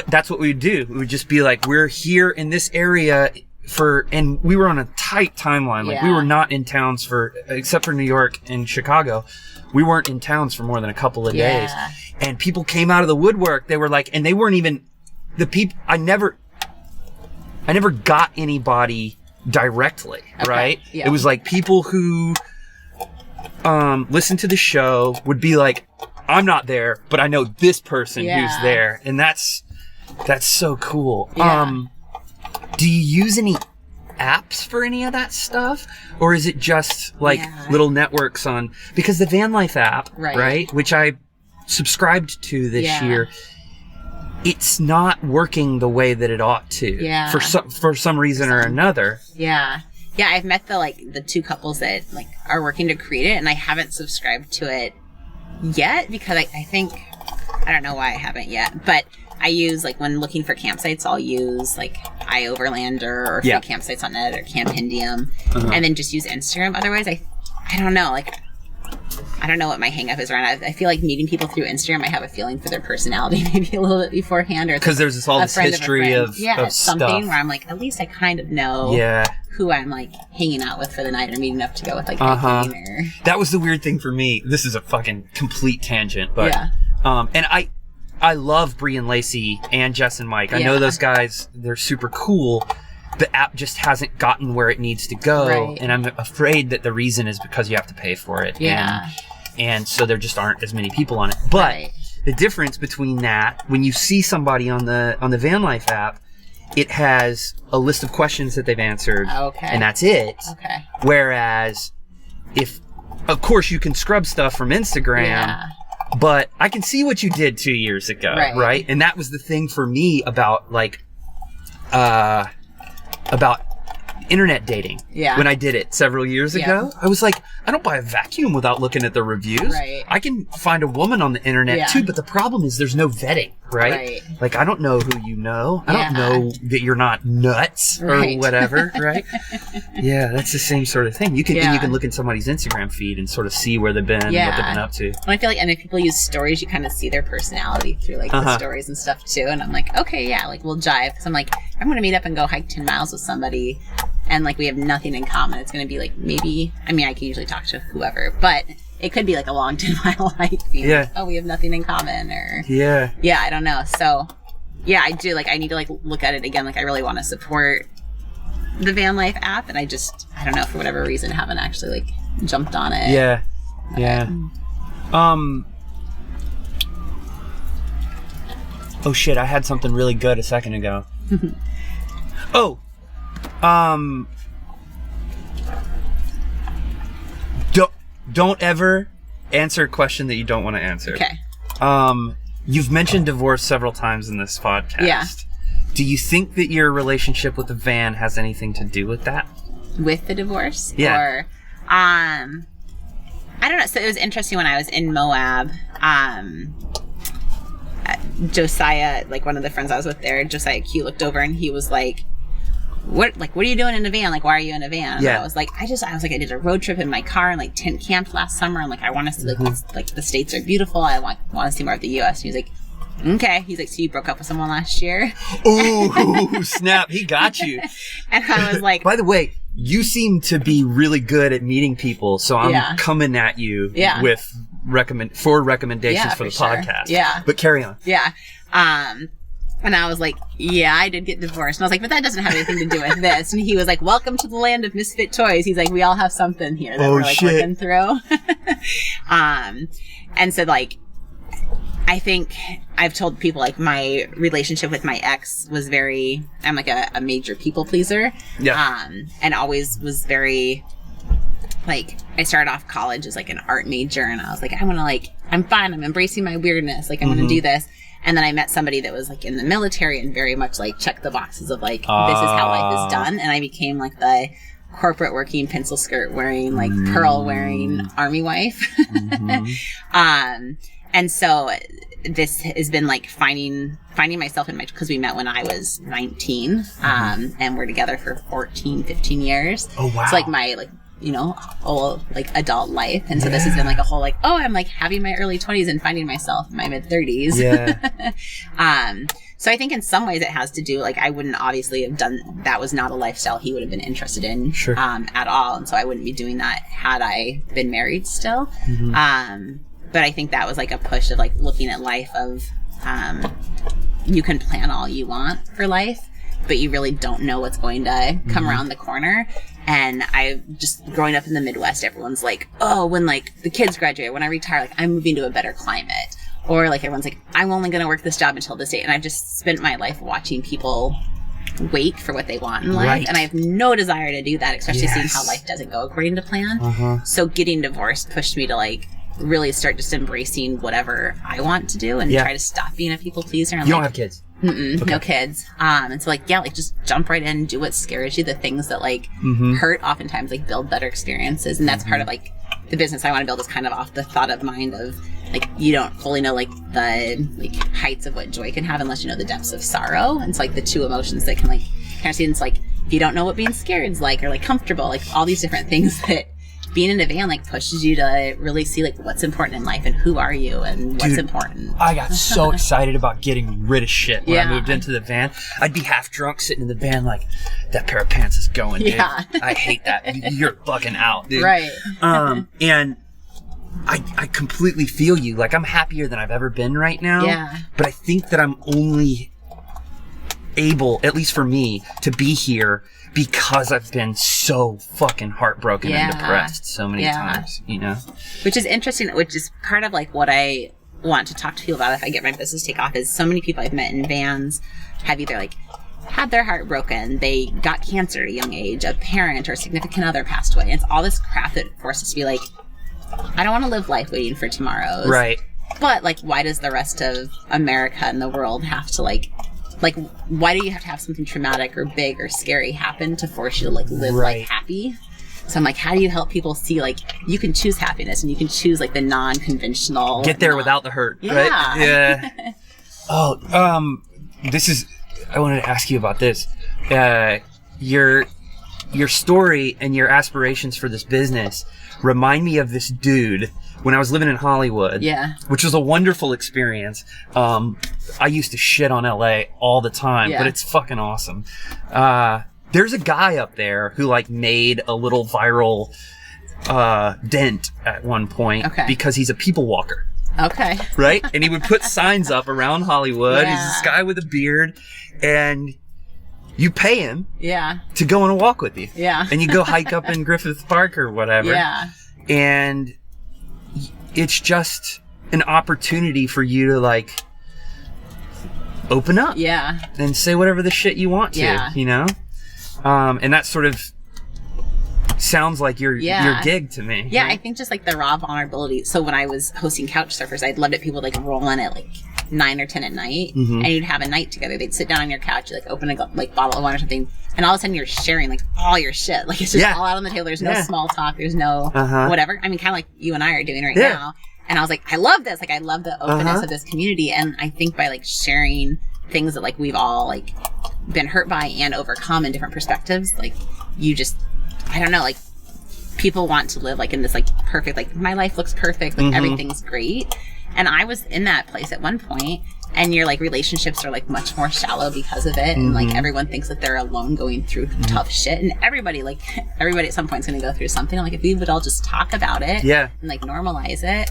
S1: that's what we would do. We would just be like, we're here in this area and we were on a tight timeline. Like we were not in towns except for New York and Chicago. We weren't in towns for more than a couple of days. And people came out of the woodwork. They were like, and they weren't even the people, I never got anybody directly, right? It was like people who listen to the show would be like, I'm not there, but I know this person who's there. And that's so cool. Do you use any apps for any of that stuff? Or is it just like little networks because the Van Life app, right? Which I subscribed to this year, it's not working the way that it ought to for some reason or another. I've met the two couples that like are working to create it, and I haven't subscribed to it yet because I think I don't know why I haven't yet, but I use like when looking for campsites, I'll use like iOverlander or free campsites on it or Campendium, and then just use Instagram. Otherwise, I
S2: I don't know, like, I don't know what my hang up is around. I feel like meeting people through Instagram, I have a feeling for their personality maybe a little bit beforehand. Or
S1: because there's all this history of
S2: something
S1: stuff.
S2: where I'm like, at least I kind of know who I'm like hanging out with for the night or meeting up to go with like hiking or...
S1: That was the weird thing for me. This is a fucking complete tangent, but and I love Bree and Lacey and Jess and Mike. I know those guys, they're super cool. The app just hasn't gotten where it needs to go, and I'm afraid that the reason is because you have to pay for it. And so there just aren't as many people on it. But the difference between that, when you see somebody on the Van Life app, it has a list of questions that they've answered, and that's it. Whereas, if, of course, you can scrub stuff from Instagram, but I can see what you did 2 years ago, right? And that was the thing for me about, like, about internet dating. When I did it several years ago, I was like, I don't buy a vacuum without looking at the reviews. I can find a woman on the internet too, but the problem is there's no vetting, right? Like, I don't know who you know. I don't know that you're not nuts or whatever, right? That's the same sort of thing. You can and you can look in somebody's Instagram feed and sort of see where they've been, what they've been up to.
S2: And I feel like, and if people use stories, you kind of see their personality through like the stories and stuff too. And I'm like, okay, like we'll jive. Because I'm like, I'm going to meet up and go hike 10 miles with somebody. And like we have nothing in common. It's going to be like maybe, I mean, I can usually talk to whoever, but it could be like a long 10-mile hike. Like, oh, we have nothing in common, or I don't know. So I do, like, I need to like look at it again. Like, I really want to support the Van Life app, and I don't know, for whatever reason, haven't actually like jumped on it.
S1: Oh shit, I had something really good a second ago. Don't ever answer a question that you don't want to answer. You've mentioned divorce several times in this podcast. Do you think that your relationship with the van has anything to do with that?
S2: With the divorce? Or, I don't know. So it was interesting when I was in Moab, Josiah, like one of the friends I was with there, Josiah Q, looked over and he was like, what are you doing in a van? Like, why are you in a van? And I was like, I did a road trip in my car and like tent camped last summer. And like, I want to see like the States are beautiful. I want to see more of the U.S. And he's like, okay. He's like, so you broke up with someone last year?
S1: Oh, snap. He got you.
S2: And I was like,
S1: by the way, you seem to be really good at meeting people. So I'm coming at you with recommendations for the podcast. But carry on. And I was like, I did get divorced. And I was like, but that doesn't have anything to do with this. And he was like, welcome to the land of misfit toys. He's like, we all have something here that we're like working through. And so like, I think I've told people like my relationship with my ex was I'm like a major people pleaser. And always was very, like, I started off college as like an art major, and I was like, I want to like, I'm fine. I'm embracing my weirdness. Like, I'm going to do this. And then I met somebody that was like in the military and very much like checked the boxes of like, this is how life is done. And I became like the corporate working, pencil skirt wearing, like pearl wearing army wife. And so this has been like finding myself in because we met when I was 19, and we're together for 14, 15 years. Oh, wow. It's like my like, you know, whole like adult life. And so this has been like a whole like, oh, I'm like having my early 20s and finding myself in my mid 30s. So I think in some ways it has to do, like, I wouldn't obviously have done, that was not a lifestyle he would have been interested in at all. And so I wouldn't be doing that had I been married still. But I think that was like a push of like looking at life of, you can plan all you want for life, but you really don't know what's going to come around the corner. And I just, growing up in the Midwest, everyone's like, oh, when like the kids graduate, when I retire, like I'm moving to a better climate. Or like everyone's like, I'm only going to work this job until this date. And I've just spent my life watching people wait for what they want in life. And I have no desire to do that, especially seeing how life doesn't go according to plan. So getting divorced pushed me to like really start just embracing whatever I want to do and try to stop being a people pleaser. And you don't have kids?
S2: No kids. And so like, like just jump right in, do what scares you. The things that like hurt oftentimes like build better experiences. And that's part of like the business I want to build is kind of off the thought of mind of like, you don't fully know like the like heights of what joy can have unless you know the depths of sorrow. And it's like the two emotions that can like kind of see, it's like, if you don't know what being scared is like, or like comfortable, like all these different things that being in a van like pushes you to really see like what's important in life and who are you and what's important.
S1: I got so excited about getting rid of shit when I moved into the van. I'd be half drunk sitting in the van like, that pair of pants is going, dude.
S2: Yeah.
S1: I hate that. You're fucking out, dude.
S2: Right.
S1: And I completely feel you. Like, I'm happier than I've ever been right now.
S2: Yeah.
S1: But I think that I'm only able, at least for me, to be here because I've been so fucking heartbroken and depressed so many times, you know?
S2: Which is interesting, which is part of like what I want to talk to people about if I get my business take off, is so many people I've met in vans have either like had their heart broken, they got cancer at a young age, a parent or significant other passed away. And it's all this crap that forces us to be like, I don't want to live life waiting for tomorrows.
S1: Right.
S2: But like, why does the rest of America and the world have to like, why do you have to have something traumatic or big or scary happen to force you to like live like happy? So I'm like, how do you help people see like you can choose happiness and you can choose like the non-conventional,
S1: get there without the hurt, right? Yeah. I wanted to ask you about this. Your story and your aspirations for this business remind me of this dude when I was living in Hollywood. Yeah. Which was a wonderful experience. I used to shit on LA all the time, but it's fucking awesome. There's a guy up there who like made a little viral dent at one point because he's a people walker.
S2: Okay.
S1: Right? And he would put signs up around Hollywood. He's this guy with a beard, and you pay him to go on a walk with you. Yeah. And you go hike up in Griffith Park or whatever. Yeah. And it's just an opportunity for you to like open up. Yeah. And say whatever the shit you want to, you know? And that sort of sounds like your gig to me.
S2: Yeah, I think just like the raw vulnerability. So when I was hosting Couchsurfers, I'd loved it. People would like roll in at like 9 or 10 at night, and you'd have a night together. They'd sit down on your couch, you like open a like bottle of wine or something, and all of a sudden you're sharing like all your shit. Like it's just all out on the table. There's no small talk. There's no whatever. I mean, kind of like you and I are doing right now. And I was like, I love this. Like I love the openness of this community. And I think by like sharing things that like we've all like been hurt by and overcome in different perspectives, like you just, I don't know, like people want to live like in this like perfect, like my life looks perfect, like everything's great. And I was in that place at one point, and your like relationships are like much more shallow because of it. And like everyone thinks that they're alone going through tough shit, and everybody at some point is going to go through something. Like if we would all just talk about it and like normalize it,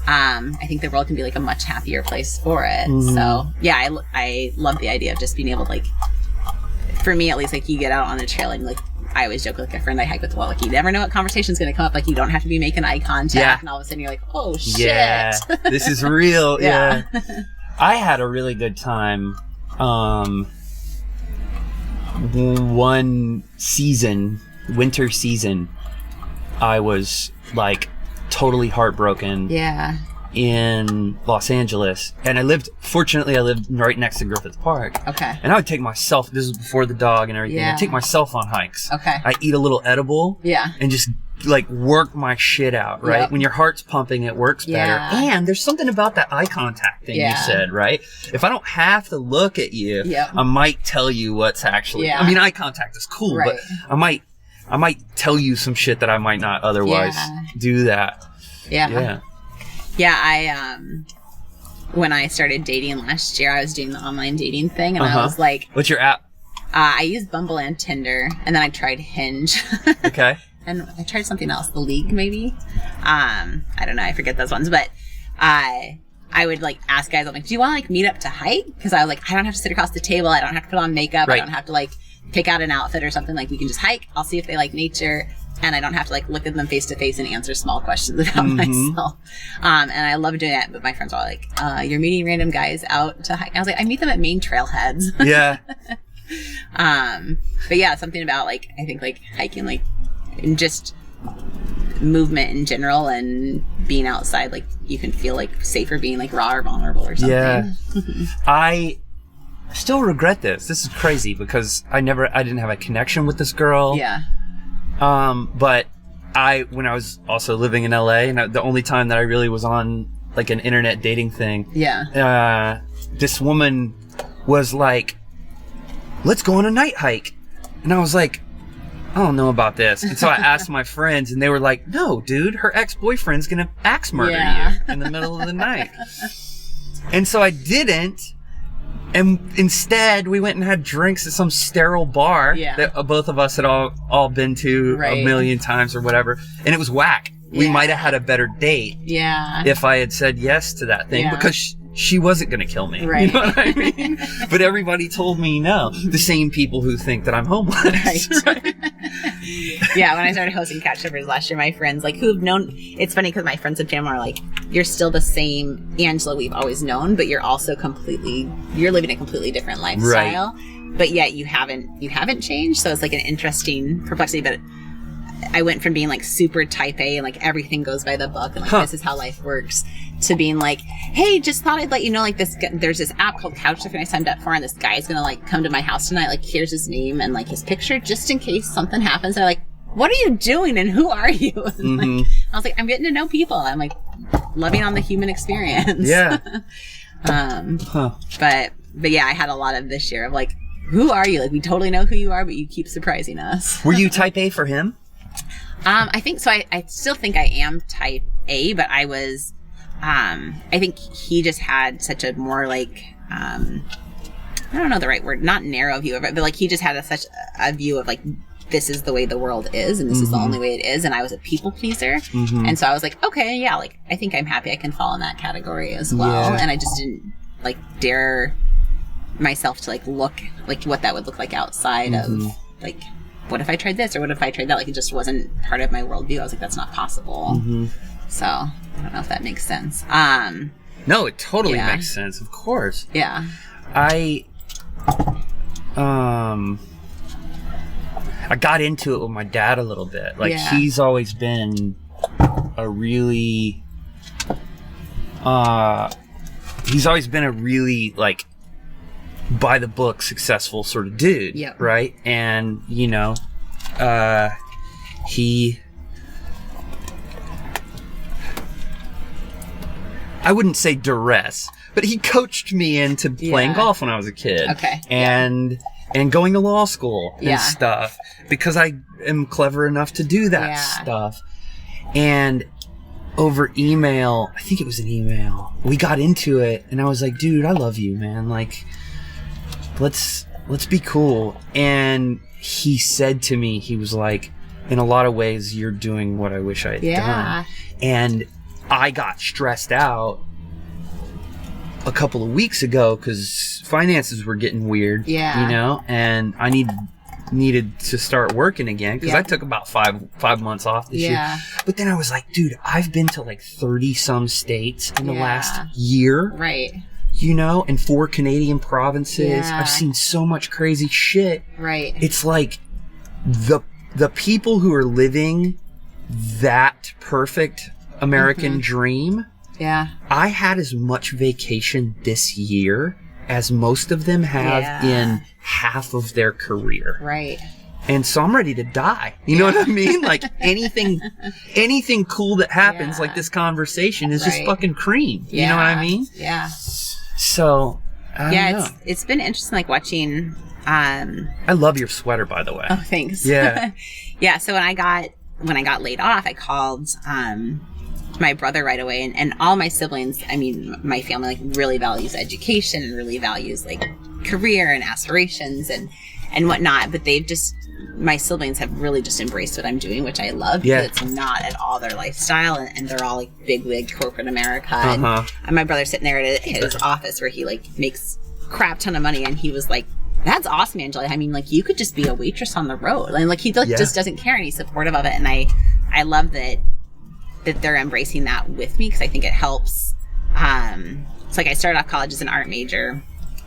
S2: I think the world can be like a much happier place for it. So yeah, I love the idea of just being able to like, for me at least, like you get out on a trail and like, I always joke with like a friend I hike with, well, like you never know what conversation's going to come up. Like you don't have to be making eye contact, and all of a sudden you're like, oh shit.
S1: Yeah, this is real. Yeah. I had a really good time. One season, winter season, I was like totally heartbroken. Yeah. In Los Angeles, and fortunately I lived right next to Griffith Park. Okay. And I would take myself, this was before the dog and everything, I'd take myself on hikes. Okay. I eat a little edible. Yeah. And just like work my shit out, right? When your heart's pumping, it works better. And there's something about that eye contact thing you said, right? If I don't have to look at you, I might tell you what's actually, I mean, eye contact is cool, but I might tell you some shit that I might not otherwise do that. Yeah. Yeah, I, when I started dating last year, I was doing the online dating thing, and I was like... What's your app?
S2: I used Bumble and Tinder, and then I tried Hinge. Okay. And I tried something else, The League, maybe? I don't know, I forget those ones, but I would, like, ask guys, I'm like, do you want to, like, meet up to hike? Because I was like, I don't have to sit across the table, I don't have to put on makeup, I don't have to, like, pick out an outfit or something. Like, we can just hike, I'll see if they like nature... And I don't have to like look at them face to face and answer small questions about myself. And I love doing it. But my friends are all like, you're meeting random guys out to hike. And I was like, I meet them at main trailheads. Yeah. But yeah, something about like, I think like hiking, like and just movement in general and being outside, like you can feel like safer being like raw or vulnerable or something. Yeah.
S1: I still regret this. This is crazy because I didn't have a connection with this girl. Yeah. But when I was also living in LA, and the only time that I really was on like an internet dating thing, this woman was like, let's go on a night hike. And I was like, I don't know about this. And so I asked my friends, and they were like, no, dude, her ex-boyfriend's going to axe murder you in the middle of the night. And so I didn't. And instead, we went and had drinks at some sterile bar that both of us had all been to a million times or whatever. And it was whack. We might have had a better date if I had said yes to that thing because she wasn't going to kill me.
S2: Right.
S1: You know what I mean? But everybody told me no. The same people who think that I'm homeless. Right.
S2: Yeah, when I started hosting Couchsurfers last year, my friends, like, who've known, it's funny because my friends and family are like, you're still the same Angela we've always known, but you're also you're living a completely different lifestyle. Right. But yet you haven't changed. So it's like an interesting perplexity, but I went from being like super type A and like everything goes by the book and like this is how life works to being like, hey, just thought I'd let you know, like there's this app called Couchsurfing I signed up for, and this guy's gonna like come to my house tonight, like here's his name and like his picture just in case something happens. They're like, what are you doing and who are you? And like, I was like, I'm getting to know people. I'm like loving on the human experience.
S1: Yeah.
S2: But yeah, I had a lot of this year of like, who are you? Like we totally know who you are, but you keep surprising us.
S1: Were you type A for him?
S2: I think so. I still think I am type A, but I was, I think he just had such a more like, I don't know the right word, not narrow view of it, but like he just had such a view of like, this is the way the world is and this is the only way it is. And I was a people pleaser. And so I was like, okay, yeah, like I think I'm happy I can fall in that category as well. And I just didn't like dare myself to like look like what that would look like outside of like, what if I tried this or what if I tried that? Like it just wasn't part of my worldview. I was like, that's not possible. So I don't know if that makes sense.
S1: No, it totally makes sense. Of course.
S2: Yeah.
S1: I got into it with my dad a little bit. Like he's always been a really like by the book successful sort of dude.
S2: Yep.
S1: Right? And you know, I wouldn't say duress, but he coached me into playing golf when I was a kid.
S2: Okay.
S1: And going to law school and stuff because I am clever enough to do that stuff. And over email, I think it was an email, we got into it and I was like, dude, I love you, man. Like, let's be cool. And he said to me, he was like, in a lot of ways, you're doing what I wish I had done. And I got stressed out a couple of weeks ago because finances were getting weird, you know, and I needed to start working again because I took about five months off this year. But then I was like, dude, I've been to like 30 some states in the last year.
S2: Right.
S1: You know, in 4 Canadian provinces. I've seen so much crazy shit.
S2: Right.
S1: It's like the people who are living that perfect American dream.
S2: Yeah.
S1: I had as much vacation this year as most of them have in half of their career.
S2: Right.
S1: And so I'm ready to die. You know what I mean? Like anything cool that happens, like this conversation, is just fucking cream. You know what I mean?
S2: Yeah.
S1: So, I don't know.
S2: It's been interesting, like watching.
S1: I love your sweater, by the way.
S2: Oh, thanks.
S1: Yeah.
S2: Yeah. So when I got laid off, I called my brother right away, and all my siblings. I mean, my family like really values education and really values like career and aspirations and whatnot. But my siblings have really just embraced what I'm doing, which I love because it's not at all their lifestyle, and they're all like bigwig corporate America. And my brother's sitting there at his office where he like makes crap ton of money, and he was like, that's awesome, Angela. I mean, like you could just be a waitress on the road, and like he just doesn't care, and he's supportive of it, and I love that they're embracing that with me because I think it helps. It's like I started off college as an art major.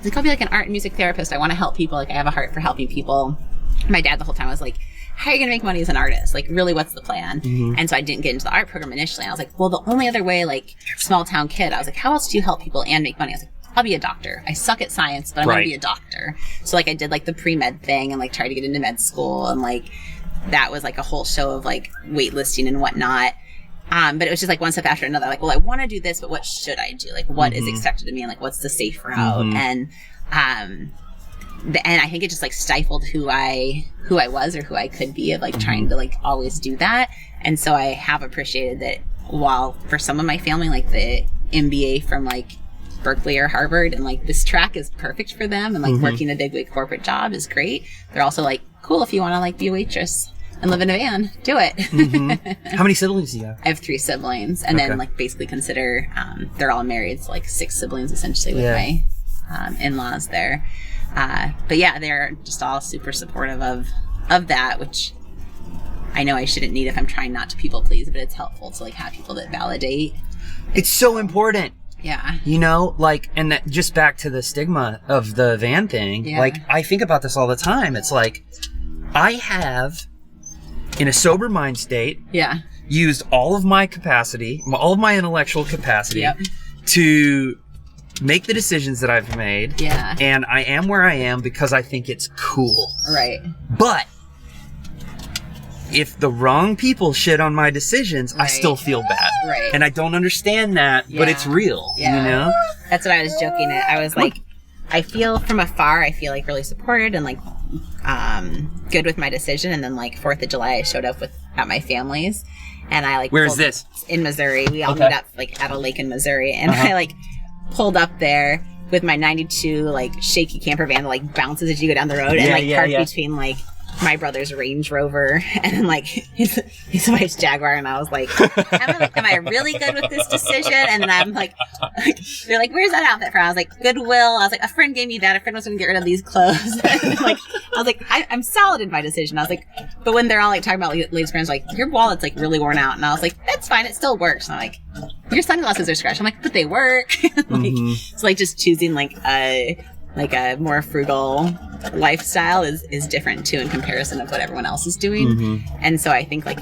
S2: Like I'll be like an art and music therapist. I want to help people. Like I have a heart for helping people. My dad the whole time was like, how are you going to make money as an artist? Like, really, what's the plan? And so I didn't get into the art program initially. And I was like, well, the only other way, like, small town kid, I was like, how else do you help people and make money? I was like, I'll be a doctor. I suck at science, but I'm going to be a doctor. So, like, I did, like, the pre-med thing and, like, tried to get into med school. And, like, that was, like, a whole show of, like, waitlisting and whatnot. But it was just, like, one step after another. Like, well, I want to do this, but what should I do? Like, what is expected of me? And, like, what's the safe route? And and I think it just like stifled who I was or who I could be of like trying to like always do that. And so I have appreciated that while for some of my family, like the MBA from like Berkeley or Harvard and like this track is perfect for them and like working a big corporate job is great. They're also like, cool, if you want to like be a waitress and live in a van, do it.
S1: How many siblings do you have?
S2: I have 3 siblings and then like basically consider they're all married, so like 6 siblings essentially with my in-laws there. But yeah, they're just all super supportive of that, which I know I shouldn't need if I'm trying not to people please, but it's helpful to like have people that validate.
S1: It's so important.
S2: Yeah.
S1: You know, like, and that just back to the stigma of the van thing.
S2: Yeah.
S1: Like, I think about this all the time. It's like, I have, in a sober mind state, used all of my capacity, all of my intellectual capacity to make the decisions that I've made.
S2: Yeah.
S1: And I am where I am because I think it's cool.
S2: Right.
S1: But if the wrong people shit on my decisions, I still feel bad.
S2: Right.
S1: And I don't understand that, but it's real, you know?
S2: That's what I was joking at. I was like, I feel from afar, I feel like really supported and like good with my decision. And then like 4th of July, I showed up at my family's and I like...
S1: Where is this?
S2: In Missouri. We all meet up like at a lake in Missouri. And I like pulled up there with my 92 like shaky camper van that like bounces as you go down the road and like parked between like my brother's Range Rover and then like his wife's Jaguar, and I was like, am I really good with this decision? And then I'm like they're like, where's that outfit from? I was like, Goodwill. I was like, a friend gave me that. A friend was going to get rid of these clothes. And like, I was like, I'm solid in my decision. I was like, but when they're all like talking about ladies' friends, like, your wallet's like really worn out, and I was like, that's fine, it still works. And I'm like, your sunglasses are scratched. I'm like, but they work. Like, it's like just choosing like a more frugal lifestyle is different too in comparison of what everyone else is doing. And so I think like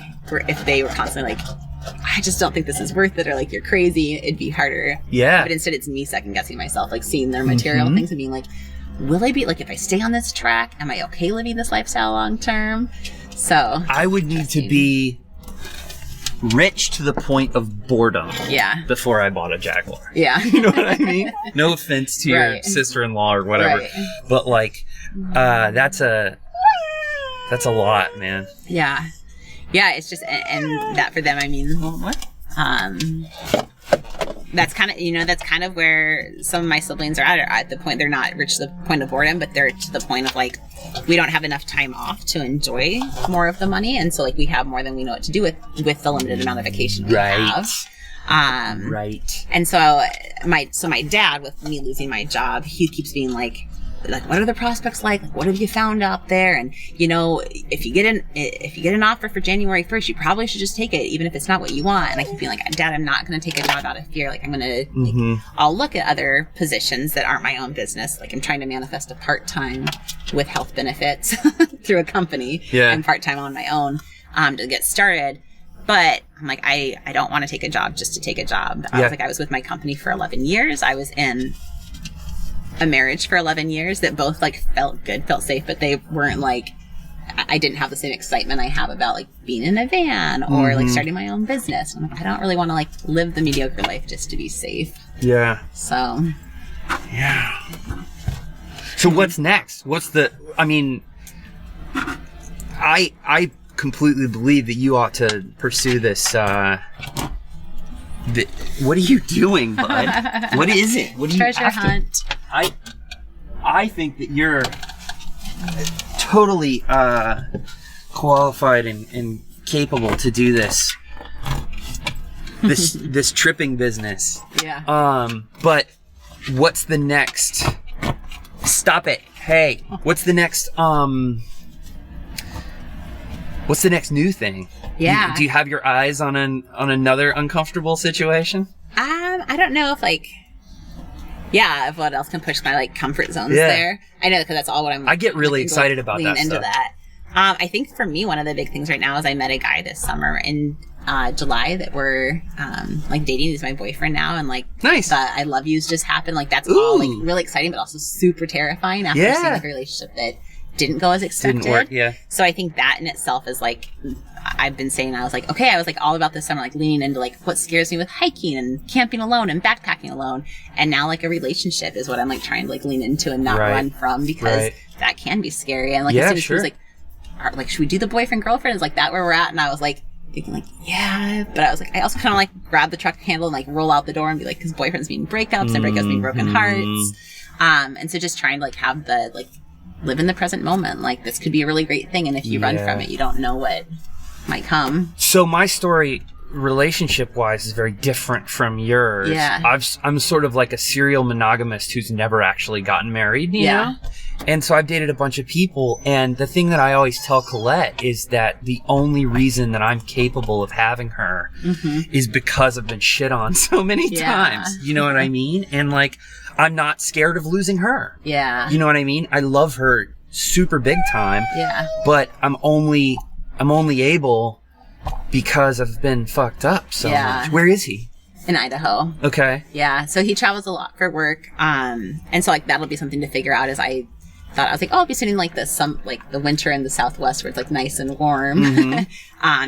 S2: if they were constantly like, I just don't think this is worth it, or like, you're crazy, it'd be harder. Yeah. But instead it's me second guessing myself, like seeing their material things and being like, will I be like, if I stay on this track, am I okay living this lifestyle long term? So I would need to be rich to the point of boredom before I bought a Jaguar. Yeah. You know what I mean? No offense to your sister-in-law or whatever. But like, that's a lot, man. Yeah. Yeah, it's just, and that for them, I mean, that's kind of where some of my siblings are at the point, they're not rich to the point of boredom, but they're to the point of like, we don't have enough time off to enjoy more of the money. And so like, we have more than we know what to do with the limited amount of vacation we have. And so my dad, with me losing my job, he keeps being like, what are the prospects like? What have you found out there? And you know, if you get an offer for January 1st, you probably should just take it, even if it's not what you want. And I keep being like, Dad, I'm not going to take a job out of fear. Like, I'm going to, I'll look at other positions that aren't my own business. Like, I'm trying to manifest a part-time with health benefits through a company and part-time on my own to get started. But I'm like, I don't want to take a job just to take a job. I was with my company for 11 years. I was in a marriage for 11 years that both like felt good, felt safe, but they weren't like, I didn't have the same excitement I have about like being in a van or like starting my own business. I'm like, I don't really want to like live the mediocre life just to be safe. Yeah. So. Yeah. So what's next? I completely believe that you ought to pursue this, what are you doing, bud? What is it? What do you Treasure hunt. I think that you're totally qualified and capable to do this tripping business. Yeah. But what's the next? Stop it. Hey, what's the next new thing? Yeah. Do you have your eyes on another uncomfortable situation? I don't know if if what else can push my like comfort zones there. I know, because that's all what I get really excited about that stuff. That. I think for me, one of the big things right now is I met a guy this summer in July that we're like dating. He's my boyfriend now, and like nice. I love yous just happened. Like that's all like really exciting, but also super terrifying after seeing like a relationship that didn't go as expected. Didn't work, yeah. So I think that in itself is like, I've been saying, I was like, okay, I was like all about this summer, like leaning into like what scares me with hiking and camping alone and backpacking alone. And now like a relationship is what I'm like trying to like lean into and not run from, because that can be scary. And like, as soon as she was like, should we do the boyfriend girlfriend? Is like that where we're at? And I was like, thinking like, yeah, but I was like, I also kind of like grab the truck handle and like roll out the door and be like, because boyfriends mean breakups and breakups mean broken hearts. And so just trying to like have the, like, live in the present moment. Like, this could be a really great thing. And if you run from it, you don't know what might come.
S1: So my story, relationship-wise, is very different from yours.
S2: Yeah.
S1: I'm sort of like a serial monogamist who's never actually gotten married, you know? And so I've dated a bunch of people, and the thing that I always tell Colette is that the only reason that I'm capable of having her is because I've been shit on so many times. You know what I mean? And like, I'm not scared of losing her. Yeah. You know what I mean? I love her super big time. Yeah. But I'm only able because I've been fucked up so much. Where is he?
S2: In Idaho.
S1: Okay.
S2: Yeah. So he travels a lot for work. And so like that'll be something to figure out as I was like, oh, I'll be sitting like the winter in the Southwest where it's like nice and warm.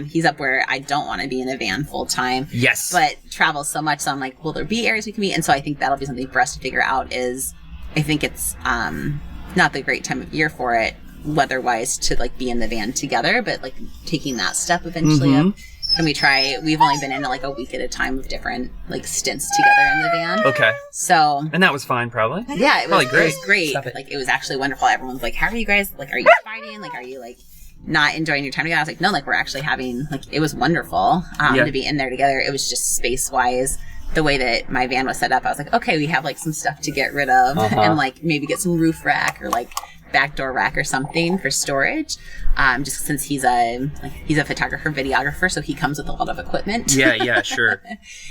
S2: He's up where I don't want to be in a van full time. Yes. But travels so much. So I'm like, will there be areas we can meet? And so I think that'll be something for us to figure out is I think it's, not the great time of year for it weather-wise to like be in the van together, but like taking that step eventually up. Can we try? We've only been in like a week at a time of different like stints together in the van. Okay. So. And that was fine, probably. Yeah, it was great. It was great. Like it was actually wonderful. Everyone's like, "How are you guys? Like, are you fighting? Like, are you like not enjoying your time together?" I was like, "No, like we're actually having like it was wonderful to be in there together." It was just space-wise. The way that my van was set up, I was like, "Okay, we have like some stuff to get rid of, and like maybe get some roof rack or like backdoor rack or something for storage." Just since he's a photographer, videographer, so he comes with a lot of equipment. Yeah, sure.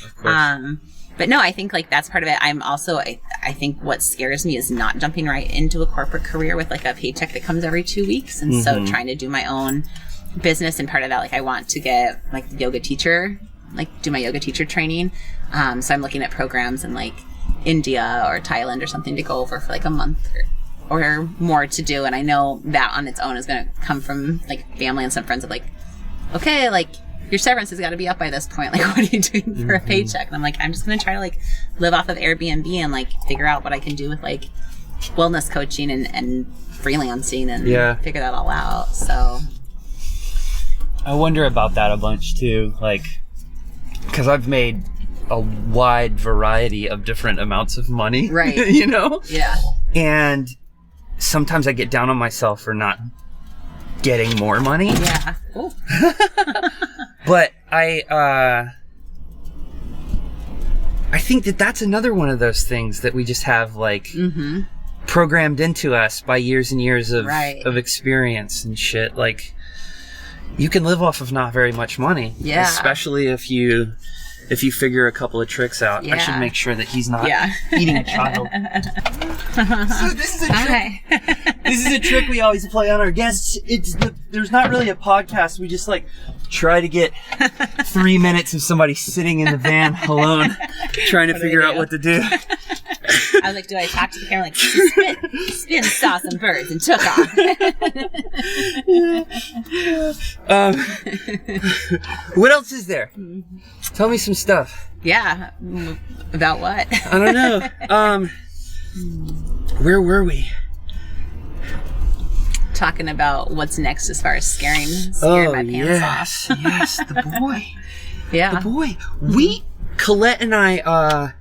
S2: Of course. But no, I think like that's part of it. I'm also, I think what scares me is not jumping right into a corporate career with like a paycheck that comes every 2 weeks. And so trying to do my own business, and part of that, like I want to get like yoga teacher, like do my yoga teacher training. So I'm looking at programs in like India or Thailand or something to go over for like a month or more to do. And I know that on its own is going to come from like family and some friends of like, okay, like your severance has got to be up by this point. Like, what are you doing for a paycheck? And I'm like, I'm just going to try to like live off of Airbnb and like figure out what I can do with like wellness coaching and freelancing and figure that all out. So
S1: I wonder about that a bunch too. Like, because I've made a wide variety of different amounts of money. Right. You know? Yeah. And sometimes I get down on myself for not getting more money. Yeah. But I think that that's another one of those things that we just have like programmed into us by years and years of experience and shit. Like, you can live off of not very much money. Yeah. Especially if you figure a couple of tricks out. I should make sure that he's not eating a child. So this is a trick. This is a trick we always play on our guests. There's not really a podcast. We just like try to get 3 minutes of somebody sitting in the van alone, trying to figure out what to do.
S2: I was like, do I talk to the camera like, spin, saw some birds, and took off?
S1: What else is there? Tell me some stuff.
S2: Yeah. About what?
S1: I don't know. Where were we?
S2: Talking about what's next as far as scaring my pants off.
S1: Yes, the boy. Yeah. The boy. Colette and I,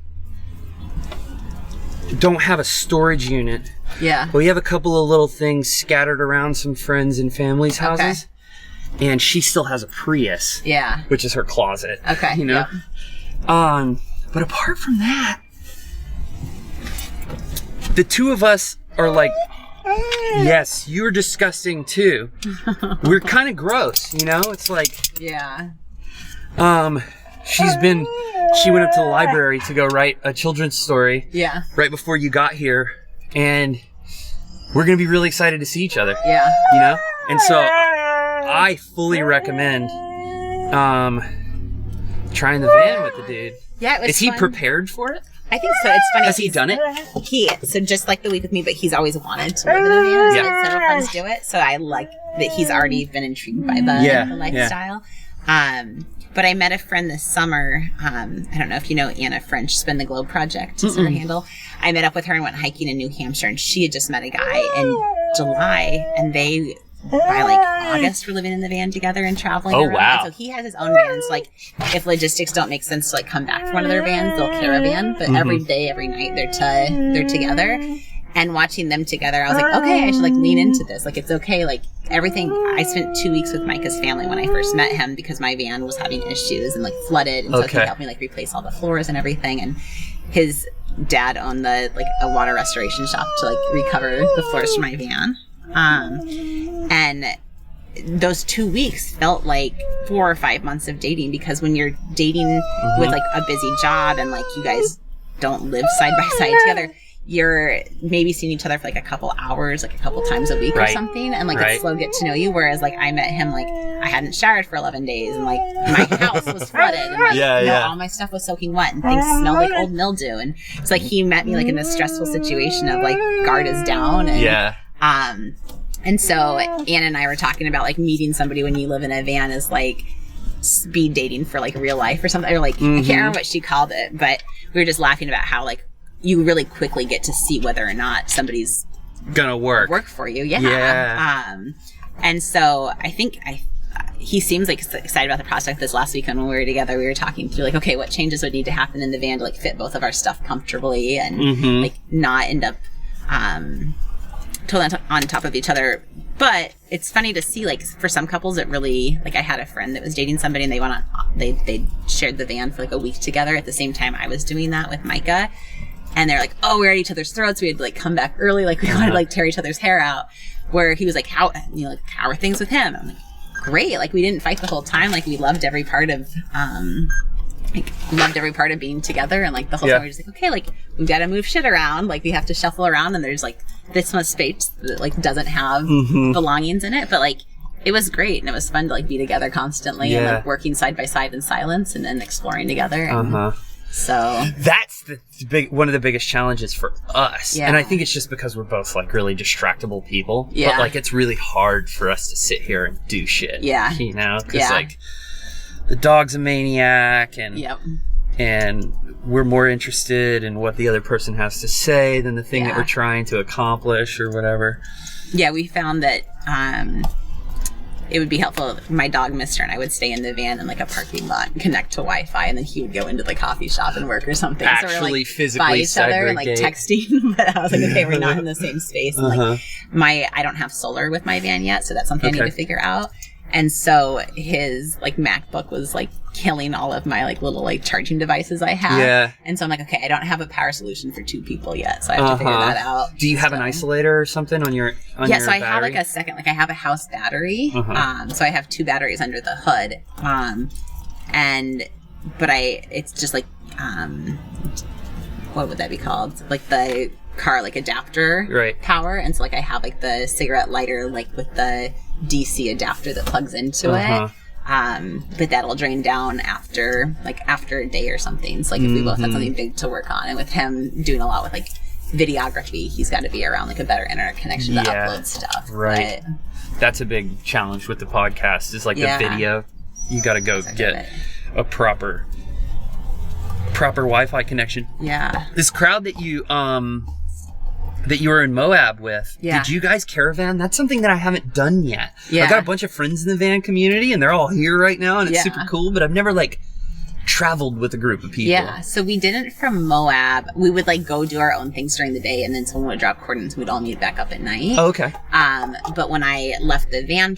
S1: don't have a storage unit. Yeah. We have a couple of little things scattered around some friends and family's houses. Okay. And she still has a Prius. Yeah. Which is her closet. Okay. You know? Yep. But apart from that, the two of us are like, yes, you're disgusting too. We're kind of gross, you know? It's like, yeah. She went up to the library to go write a children's story. Yeah. Right before you got here, and we're gonna be really excited to see each other. Yeah. You know? And so I fully recommend trying the van with the dude. Yeah, it was Is he prepared for it?
S2: I think so. It's funny.
S1: Has he done it?
S2: So just like the week with me, but he's always wanted to live in a van. So had several friends do it. So I like that he's already been intrigued by the lifestyle. Yeah. But I met a friend this summer. I don't know if you know Anna French, Spin the Globe Project is her handle. I met up with her and went hiking in New Hampshire, and she had just met a guy, and July, and they by like August we're living in the van together and traveling around.
S1: Wow.
S2: And so he has his own van. So like if logistics don't make sense to like come back from one of their vans, they'll caravan. But every day, every night they're together. And watching them together, I was like, okay, I should like lean into this. Like, it's okay. Like everything. I spent 2 weeks with Micah's family when I first met him because my van was having issues and like flooded. And so he helped me like replace all the floors and everything. And his dad owned a water restoration shop to like recover the floors for my van. And those 2 weeks felt like 4 or 5 months of dating, because when you're dating with like a busy job and like you guys don't live side by side together, you're maybe seeing each other for like a couple hours, like a couple times a week or something, and like it's slow get to know you. Whereas like I met him, like I hadn't showered for 11 days and like my house was flooded and like all my stuff was soaking wet and things smelled like old mildew. And it's like he met me like in this stressful situation of like guard is down and and so Anna and I were talking about like meeting somebody when you live in a van is like speed dating for like real life or something, or like I can't remember what she called it, but we were just laughing about how like you really quickly get to see whether or not somebody's
S1: gonna work
S2: for you. And so I think he seems like excited about the prospect. This last weekend when we were together, we were talking through like, okay, what changes would need to happen in the van to like fit both of our stuff comfortably and like not end up totally on top of each other. But it's funny to see, like, for some couples, it really, like, I had a friend that was dating somebody and they shared the van for like a week together at the same time I was doing that with Micah. And they're like, oh, we're at each other's throats. We had to like come back early. Like we wanted to like tear each other's hair out. Where he was like, how are things with him? I'm like, great. Like we didn't fight the whole time. Like we loved every part of, being together. And like the whole time we were just like, okay, like we've got to move shit around. Like we have to shuffle around and there's like this much space that like doesn't have belongings in it. But like it was great. And it was fun to like be together constantly and like working side by side in silence and then exploring together. And, so
S1: that's one of the biggest challenges for us. And I think it's just because we're both like really distractible people. But like it's really hard for us to sit here and do shit. You know? Because like the dog's a maniac and we're more interested in what the other person has to say than the thing that we're trying to accomplish or whatever. Yeah,
S2: we found that it would be helpful if my dog missed her and I would stay in the van in like a parking lot and connect to Wi-Fi, and then he would go into the coffee shop and work or something.
S1: Actually,
S2: so we're like
S1: physically
S2: by each other and like texting. But I was like, okay, we're not in the same space. And like I don't have solar with my van yet, so that's something I need to figure out. And so his like MacBook was like killing all of my like little like charging devices I have. And so I'm like, okay, I don't have a power solution for 2 people yet, so I have to figure that out.
S1: Do you have an isolator or something on your
S2: so I have like a second, like I have a house battery. So I have 2 batteries under the hood. It's just like what would that be called? Like the car like adapter power. And so like I have like the cigarette lighter like with the DC adapter that plugs into it. But that'll drain down after a day or something. So like if we both have something big to work on, and with him doing a lot with like videography, he's got to be around like a better internet connection to upload stuff. But
S1: that's a big challenge with the podcast is like the video. You got to go get a proper Wi-Fi connection. This crowd that you were in Moab with, did you guys caravan? That's something that I haven't done yet. I got a bunch of friends in the van community and they're all here right now and it's super cool, but I've never like traveled with a group of people.
S2: So we didn't from Moab. We would like go do our own things during the day and then someone would drop coordinates and we'd all meet back up at night. But when I left the van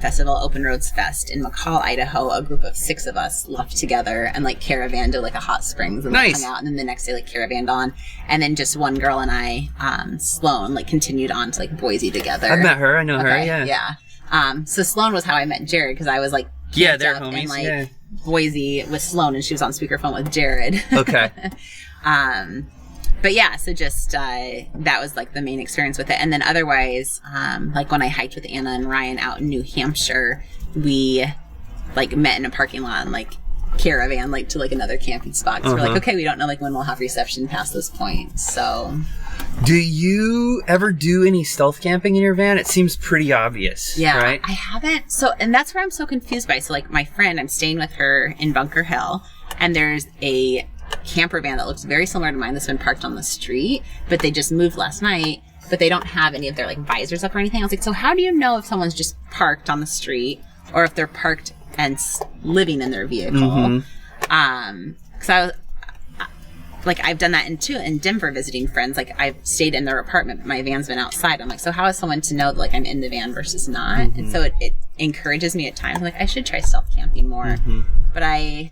S2: festival, Open Roads Fest in McCall, Idaho, a group of 6 of us left together and like caravaned to like a hot springs and like, hung out, and then the next day like caravaned on, and then just one girl and I, Sloan, like continued on to like Boise together.
S1: I've met her. I know her.
S2: So Sloan was how I met Jared, because I was like
S1: they're homies.
S2: In, like, Boise with Sloan, and she was on speakerphone with Jared. But yeah, so just that was like the main experience with it. And then otherwise, like when I hiked with Anna and Ryan out in New Hampshire, we like met in a parking lot and like caravan like to like another camping spot. So we're like, okay, we don't know like when we'll have reception past this point. So
S1: do you ever do any stealth camping in your van? It seems pretty obvious. Right?
S2: I haven't. So, and that's where I'm so confused by. So like my friend, I'm staying with her in Bunker Hill, and there's a camper van that looks very similar to mine that's been parked on the street, but they just moved last night. but they don't have any of their like visors up or anything. I was like, so how do you know if someone's just parked on the street or if they're parked and living in their vehicle? Because I was like, I've done that in Denver visiting friends. Like, I've stayed in their apartment, but my van's been outside. I'm like, so how is someone to know that, like, I'm in the van versus not? And so it encourages me at times. I'm like, I should try stealth camping more. But I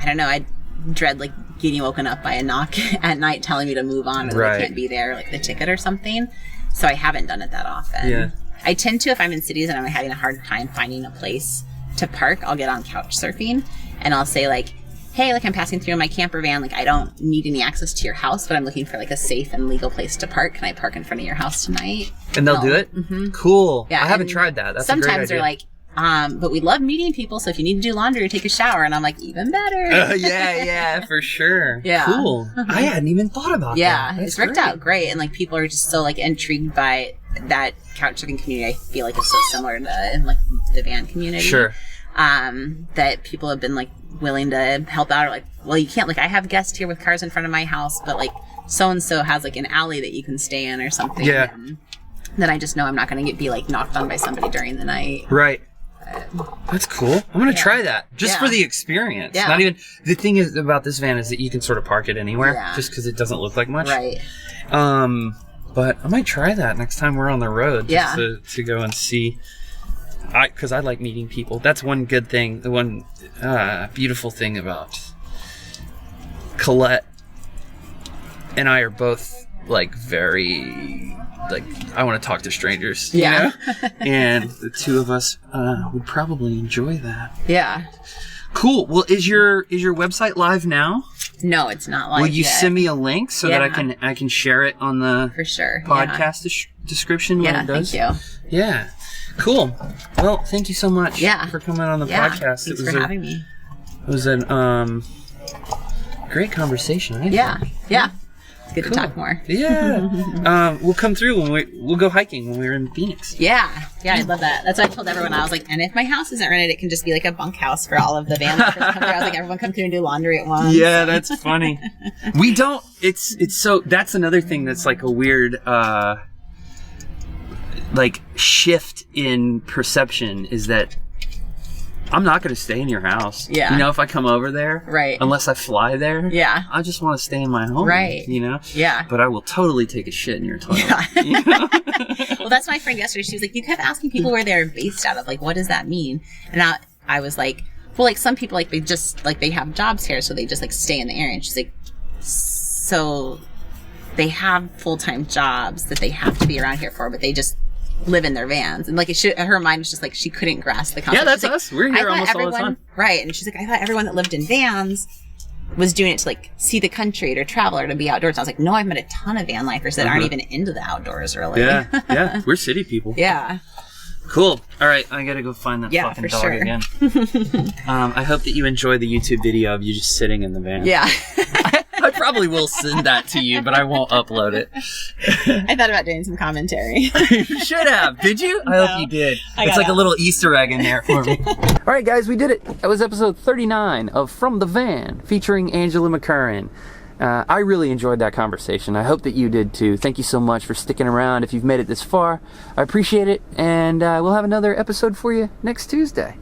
S2: don't know. I dread, like, getting woken up by a knock at night telling me to move on or that I can't be there, like the ticket or something. So I haven't done it that often. Yeah. I tend to, if I'm in cities and I'm having a hard time finding a place to park, I'll get on Couchsurfing and I'll say, like, hey, like, I'm passing through in my camper van. Like, I don't need any access to your house, but I'm looking for, like, a safe and legal place to park. Can I park in front of your house tonight?
S1: And they'll do it? Cool.
S2: Yeah,
S1: I haven't tried that. That's a great idea.
S2: Sometimes they're like, but we love meeting people, so if you need to do laundry or take a shower, and I'm like, even better.
S1: Yeah, for sure.
S2: Yeah.
S1: Cool. I hadn't even thought about that.
S2: Yeah, it's worked out great. And, like, people are just so, like, intrigued by that Couchsurfing community. I feel like it's so similar to, like, the van community.
S1: Sure.
S2: That people have been, like, willing to help out, or like, well, you can't, like, I have guests here with cars in front of my house, but like so and so has like an alley that you can stay in or something. Yeah. That I just know I'm not going to be like knocked on by somebody during the night. Right. That's cool. I'm going to try that just for the experience. Yeah. Not even, the thing is about this van is that you can sort of park it anywhere just because it doesn't look like much. Right. But I might try that next time we're on the road just to go and see. Because I like meeting people. That's one good thing. The one beautiful thing about Colette and I are both like very like I want to talk to strangers. You know? And the two of us would probably enjoy that. Yeah. Cool. Well, is your website live now? No, it's not live. Will you send me a link so that I can share it on the podcast description when it does? Thank you. Yeah. Cool. Well, thank you so much for coming on the podcast. Thanks for having me. It was a great conversation. Yeah. It's good to talk more. Yeah. We'll come through we'll go hiking when we're in Phoenix. Yeah, I love that. That's what I told everyone. I was like, and if my house isn't rented, it can just be like a bunkhouse for all of the van members to come through. I was like, everyone come through and do laundry at once. Yeah, that's funny. We don't. It's so. That's another thing that's like a weird. Like shift in perception is that I'm not going to stay in your house. Yeah. You know, if I come over there. Right. Unless I fly there. Yeah. I just want to stay in my home. Right. You know? Yeah. But I will totally take a shit in your toilet. Yeah. You know? Well, that's my friend yesterday. She was like, you kept asking people where they're based out of. Like, what does that mean? And I was like, well, like some people, like they just, like they have jobs here. So they just like stay in the area. And she's like, so they have full-time jobs that they have to be around here for, but they just live in their vans. And like her mind was just like she couldn't grasp the concept. Yeah, that's us. We're here almost all the time. Right. And she's like, I thought everyone that lived in vans was doing it to like see the country or travel or to be outdoors. And I was like, no, I've met a ton of van lifers that aren't even into the outdoors really. Yeah. We're city people. Yeah. Cool. All right, I gotta go find that fucking dog again. I hope that you enjoy the YouTube video of you just sitting in the van. Yeah. I probably will send that to you, but I won't upload it. I thought about doing some commentary. You should have. Did you? No. I hope you did. It's like a little Easter egg in there for me. All right, guys, we did it. That was episode 39 of From the Van, featuring Angela McCurren. I really enjoyed that conversation. I hope that you did too. Thank you so much for sticking around. If you've made it this far, I appreciate it. And we'll have another episode for you next Tuesday.